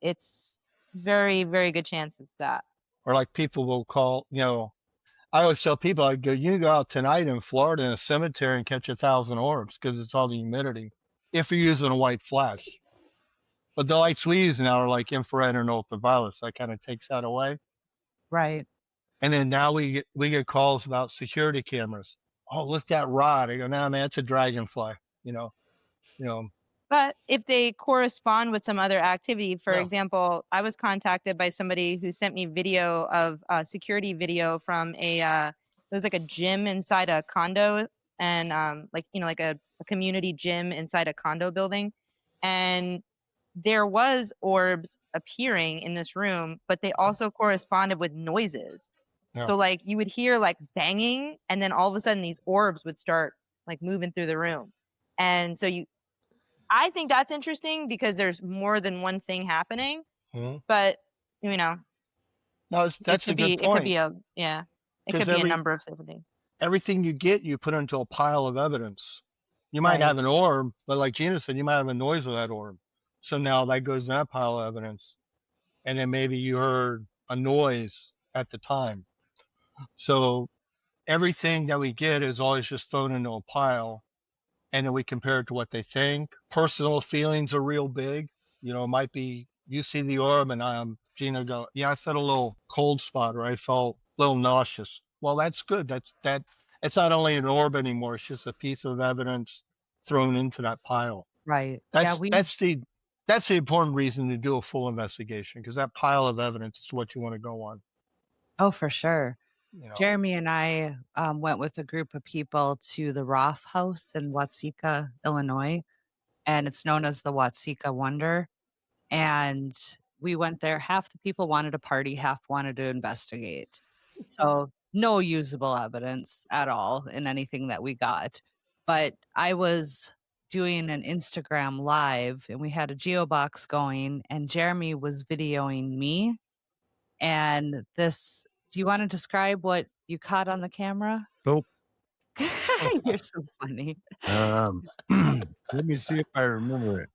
Speaker 5: It's very, very good chance it's that.
Speaker 4: Or like people will call, I always tell people, I go, you go out tonight in Florida in a cemetery and catch 1,000 orbs because it's all the humidity if you're using a white flash. But the lights we use now are like infrared and ultraviolet, so that kind of takes that away.
Speaker 3: right.
Speaker 4: And then now we get calls about security cameras. Oh, look at that rod. I go, nah, man, it's a dragonfly.
Speaker 5: But if they correspond with some other activity, for
Speaker 4: Yeah.
Speaker 5: example, I was contacted by somebody who sent me video of security video from it was like a gym inside a condo, and like a community gym inside a condo building, and there was orbs appearing in this room, but they also corresponded with noises.
Speaker 4: Yeah.
Speaker 5: So like you would hear like banging, and then all of a sudden these orbs would start like moving through the room. And so I think that's interesting because there's more than one thing happening.
Speaker 4: Mhm.
Speaker 5: But
Speaker 4: No,
Speaker 5: it
Speaker 4: that's a
Speaker 5: could be
Speaker 4: good point.
Speaker 5: it could be a number of different things.
Speaker 4: Everything you get, you put into a pile of evidence. You might
Speaker 5: Right.
Speaker 4: have an orb, but like Gina said, you might have a noise with that orb. So now that goes in that pile of evidence. And then maybe you heard a noise at the time. So everything that we get is always just thrown into a pile, and then we compare it to what they think. Personal feelings are real big. It might be you see the orb and Gina go, yeah, I felt a little cold spot, or I felt a little nauseous. Well, that's good. It's not only an orb anymore. It's just a piece of evidence thrown into that pile.
Speaker 3: Right.
Speaker 4: That's the important reason to do a full investigation, because that pile of evidence is what you want to go on.
Speaker 3: Oh, for sure.
Speaker 4: You know.
Speaker 3: Jeremy and I went with a group of people to the Roth House in Watsika, Illinois, and it's known as the Watsika Wonder. And we went there. Half the people wanted to party, half wanted to investigate. So no usable evidence at all in anything that we got. But I was doing an Instagram live and we had a geobox going, and Jeremy was videoing me. And this, do you want to describe what you caught on the camera?
Speaker 1: Nope.
Speaker 3: You're so funny.
Speaker 1: Let me see if I remember it.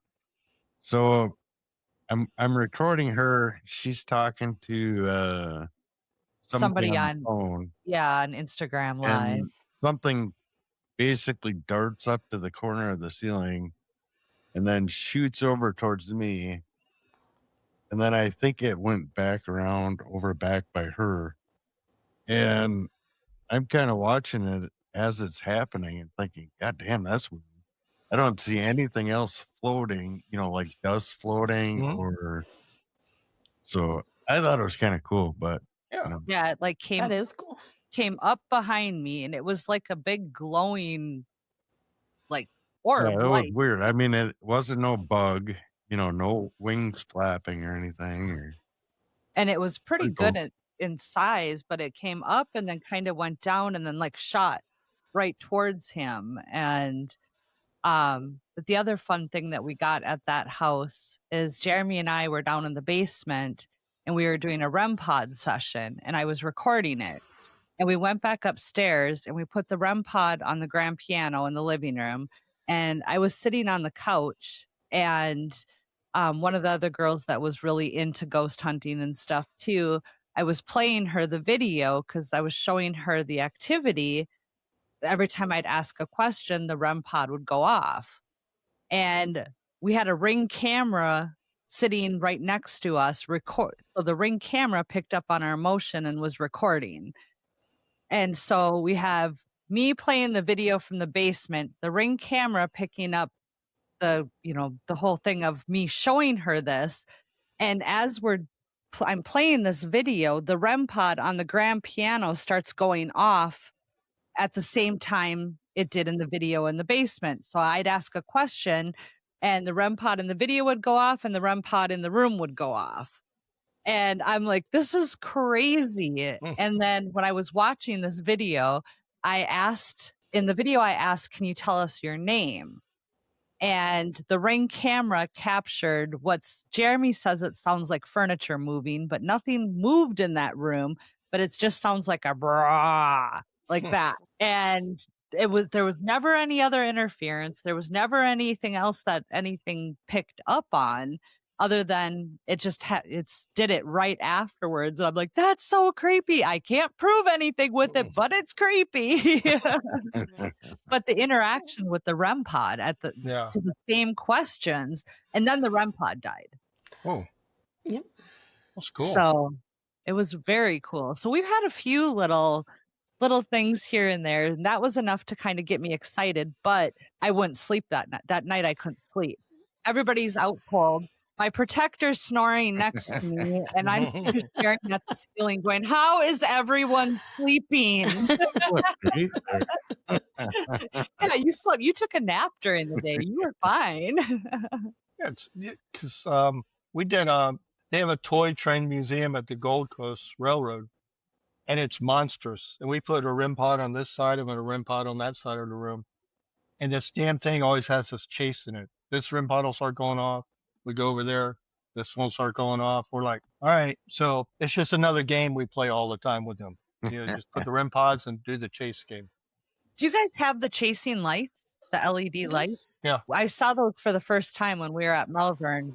Speaker 1: So I'm recording her. She's talking to somebody on the phone.
Speaker 3: Yeah, on Instagram Live.
Speaker 1: And something basically darts up to the corner of the ceiling and then shoots over towards me. And then I think it went back around over back by her. And I'm kind of watching it as it's happening and thinking, God damn, that's weird. I don't see anything else floating, like dust floating or. So I thought it was kind of cool, but.
Speaker 3: Yeah, it like
Speaker 6: That is cool.
Speaker 3: came up behind me, and it was like a big glowing like orb.
Speaker 1: Yeah, it was weird. I mean, it wasn't no bug, no wings flapping or anything.
Speaker 3: And it was pretty good in size, but it came up and then kind of went down and then like shot right towards him. And but the other fun thing that we got at that house is Jeremy and I were down in the basement and we were doing a REM pod session, and I was recording it. And we went back upstairs and we put the REM pod on the grand piano in the living room. And I was sitting on the couch, and one of the other girls that was really into ghost hunting and stuff too, I was playing her the video because I was showing her the activity. Every time I'd ask a question, the REM pod would go off. And we had a Ring camera sitting right next to us. So the Ring camera picked up on our motion and was recording. And so we have me playing the video from the basement, the Ring camera picking up the whole thing of me showing her this. And as I'm playing this video, the REM pod on the grand piano starts going off at the same time it did in the video in the basement. So I'd ask a question and the REM pod in the video would go off and the REM pod in the room would go off. And I'm like, this is crazy. And then when I was watching this video, I asked, can you tell us your name? And the Ring camera captured Jeremy says it sounds like furniture moving, but nothing moved in that room, but it just sounds like a brah, like that. And there was never any other interference. There was never anything else that anything picked up on, other than it just did it right afterwards. And I'm like, that's so creepy. I can't prove anything with it, but it's creepy. But the interaction with the REM pod to the same questions, and then the REM pod died.
Speaker 4: Oh,
Speaker 6: yep,
Speaker 4: that's cool.
Speaker 3: So it was very cool. So we've had a few little things here and there, and that was enough to kind of get me excited. But I wouldn't sleep that night. That night I couldn't sleep. Everybody's out cold. My protector's snoring next to me, and I'm staring at the ceiling going, how is everyone sleeping? Yeah, you slept. You took a nap during the day. You were fine.
Speaker 4: Yeah, because we did, they have a toy train museum at the Gold Coast Railroad. and it's monstrous. And we put a REM pod on this side of it and a REM pod on that side of the room. And this damn thing always has us chasing it. This REM pod will start going off. We go over there. This one will start going off. We're like, all right. So it's just another game we play all the time with them. Just put the REM pods and do the chase game.
Speaker 3: Do you guys have the chasing lights, the LED lights?
Speaker 4: Yeah.
Speaker 3: I saw those for the first time when we were at Melbourne.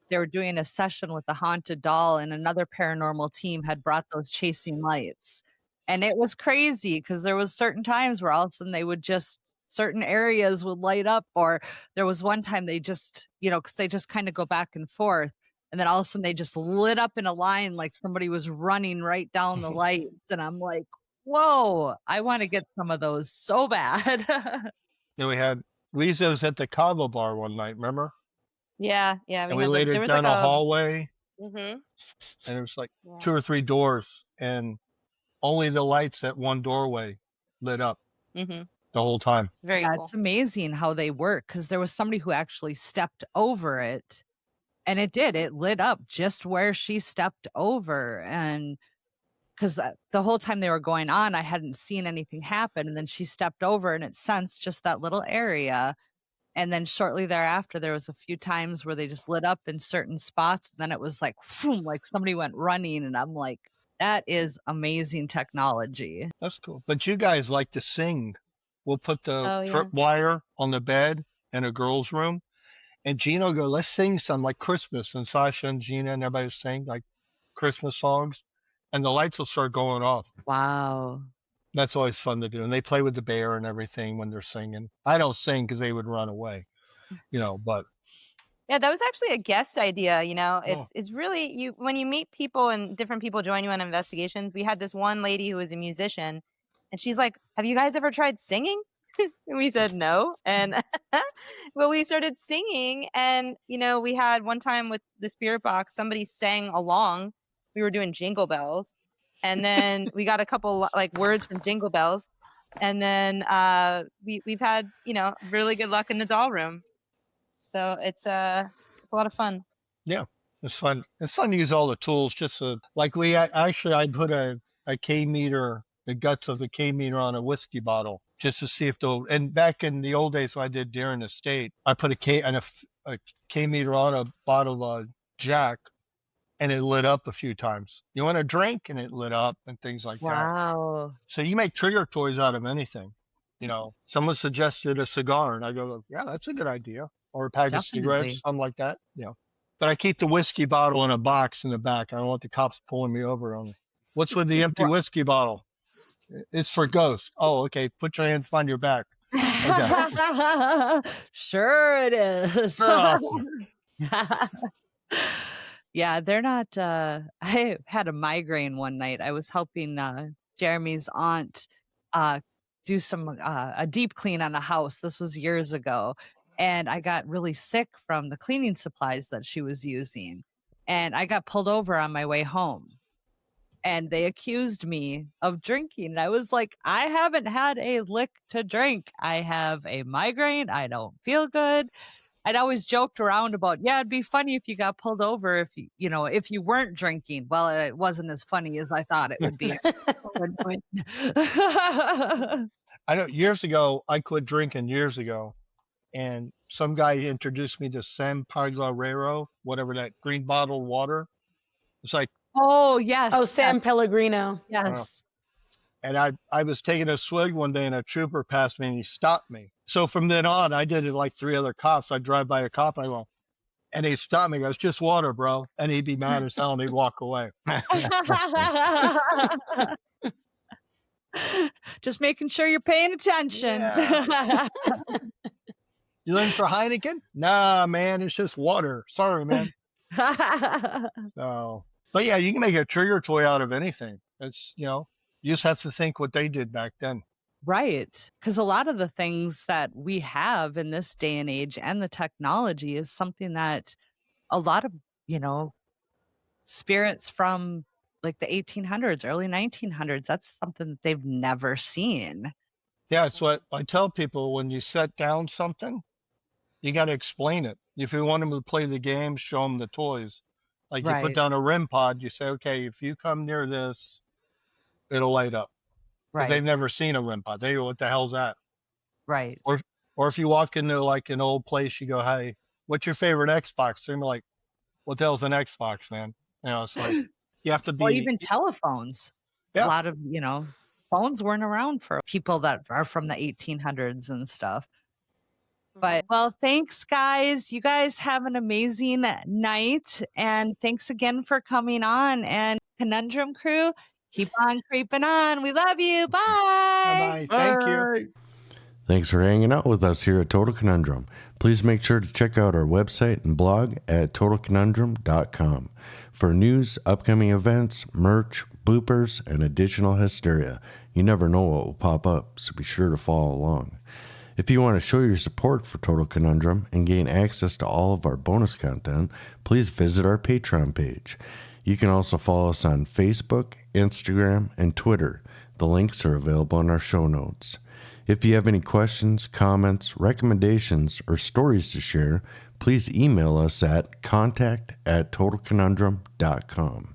Speaker 3: They were doing a session with the haunted doll, and another paranormal team had brought those chasing lights. And it was crazy because there was certain times where all of a sudden they would just, certain areas would light up, or there was one time they just, because they just kind of go back and forth. And then all of a sudden they just lit up in a line like somebody was running right down the lights. And I'm like, whoa, I want to get some of those so bad.
Speaker 4: We used those at the Cabo bar one night, remember?
Speaker 5: Yeah.
Speaker 4: And we laid it down a hallway.
Speaker 5: Mm-hmm.
Speaker 4: And it was like 2 or 3 doors, and only the lights at one doorway lit up the whole time.
Speaker 5: Very cool.
Speaker 3: It's amazing how they work, because there was somebody who actually stepped over it, and it lit up just where she stepped over. And because the whole time they were going on, I hadn't seen anything happen. And then she stepped over and it sensed just that little area. And then shortly thereafter, there was a few times where they just lit up in certain spots. And then it was like, boom, like somebody went running. And I'm like, that is amazing technology.
Speaker 4: That's cool. But you guys like to sing. We'll put the trip wire on the bed in a girl's room. And Gina will go, let's sing some like Christmas. And Sasha and Gina and everybody will sing like Christmas songs. And the lights will start going off.
Speaker 3: Wow.
Speaker 4: That's always fun to do. And they play with the bear and everything when they're singing. I don't sing because they would run away, but.
Speaker 5: Yeah, that was actually a guest idea. It's really when you meet people and different people join you on investigations. We had this one lady who was a musician, and she's like, have you guys ever tried singing? And we said no. And well, we started singing, and we had one time with the spirit box, somebody sang along. We were doing Jingle Bells, and then we got a couple like words from Jingle Bells, and then we've had really good luck in the doll room. So it's a lot of fun.
Speaker 4: Yeah, it's fun. It's fun to use all the tools. Just like I put a K meter, the guts of the K meter on a whiskey bottle just to see if and back in the old days when I did Deer in the State, I put a K meter on a bottle of Jack. And it lit up a few times. You want a drink, and it lit up, and things like that.
Speaker 3: Wow.
Speaker 4: So you make trigger toys out of anything. Someone suggested a cigar, and I go, yeah, that's a good idea. Or a pack of cigarettes, something like that. But I keep the whiskey bottle in a box in the back. I don't want the cops pulling me over on it. What's with the empty whiskey bottle? It's for ghosts. Oh, okay. Put your hands behind your back. Okay.
Speaker 3: Sure it is. Yeah, they're not. I had a migraine one night. I was helping Jeremy's aunt do a deep clean on a house. This was years ago. And I got really sick from the cleaning supplies that she was using. And I got pulled over on my way home. And they accused me of drinking. And I was like, I haven't had a lick to drink. I have a migraine. I don't feel good. I'd always joked around about, it'd be funny if you got pulled over if you weren't drinking. Well, it wasn't as funny as I thought it would be.
Speaker 4: I know years ago, I quit drinking years ago, and some guy introduced me to San Pellegrino, whatever that green bottled water. It's like,
Speaker 3: oh yes,
Speaker 6: San Pellegrino,
Speaker 3: yes.
Speaker 4: And I was taking a swig one day, and a trooper passed me, and he stopped me. So from then on, I did it like 3 other cops. I'd drive by a cop, and I go, and he'd stop me. He goes, just water, bro. And he'd be mad as hell, and he'd walk away.
Speaker 3: Just making sure you're paying attention.
Speaker 4: Yeah. You looking for Heineken? Nah, man, it's just water. Sorry, man. But yeah, you can make a trigger toy out of anything. It's, you just have to think what they did back then.
Speaker 3: Right. Because a lot of the things that we have in this day and age and the technology is something that a lot of, spirits from like the 1800s, early 1900s, that's something that they've never seen.
Speaker 4: Yeah, it's what I tell people when you set down something, you got to explain it. If you want them to play the game, show them the toys. Like you put down a REM pod, you say, okay, if you come near this, it'll light up. Because they've
Speaker 3: Right.
Speaker 4: never seen a REM pod. They go, what the hell's that?
Speaker 3: Right.
Speaker 4: Or if you walk into like an old place, you go, hey, what's your favorite Xbox? They're like, what the hell's an Xbox, man? It's like, you have to
Speaker 3: Or
Speaker 4: be,
Speaker 3: even telephones. A
Speaker 4: yeah.
Speaker 3: lot of, phones weren't around for people that are from the 1800s and stuff. But well, thanks, guys. You guys have an amazing night. And thanks again for coming on. And Conundrum Crew, keep on creeping on. We love you. Bye.
Speaker 4: Bye-bye. Thank you.
Speaker 1: Thanks for hanging out with us here at Total Conundrum. Please make sure to check out our website and blog at totalconundrum.com for news, upcoming events, merch, bloopers, and additional hysteria. You never know what will pop up, so be sure to follow along. If you want to show your support for Total Conundrum and gain access to all of our bonus content, please visit our Patreon page. You can also follow us on Facebook, Instagram, and Twitter. The links are available in our show notes. If you have any questions, comments, recommendations, or stories to share, please email us at contact@totalconundrum.com.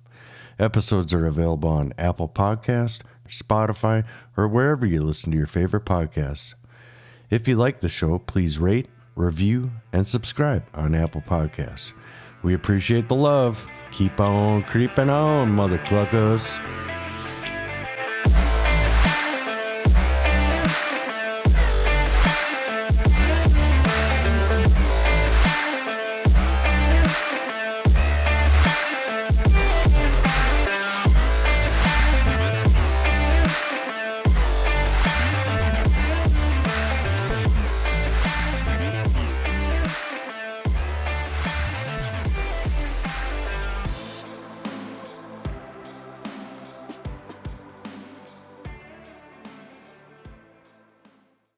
Speaker 1: Episodes are available on Apple Podcasts, Spotify, or wherever you listen to your favorite podcasts. If you like the show, please rate, review, and subscribe on Apple Podcasts. We appreciate the love. Keep on creeping on, mother cluckers.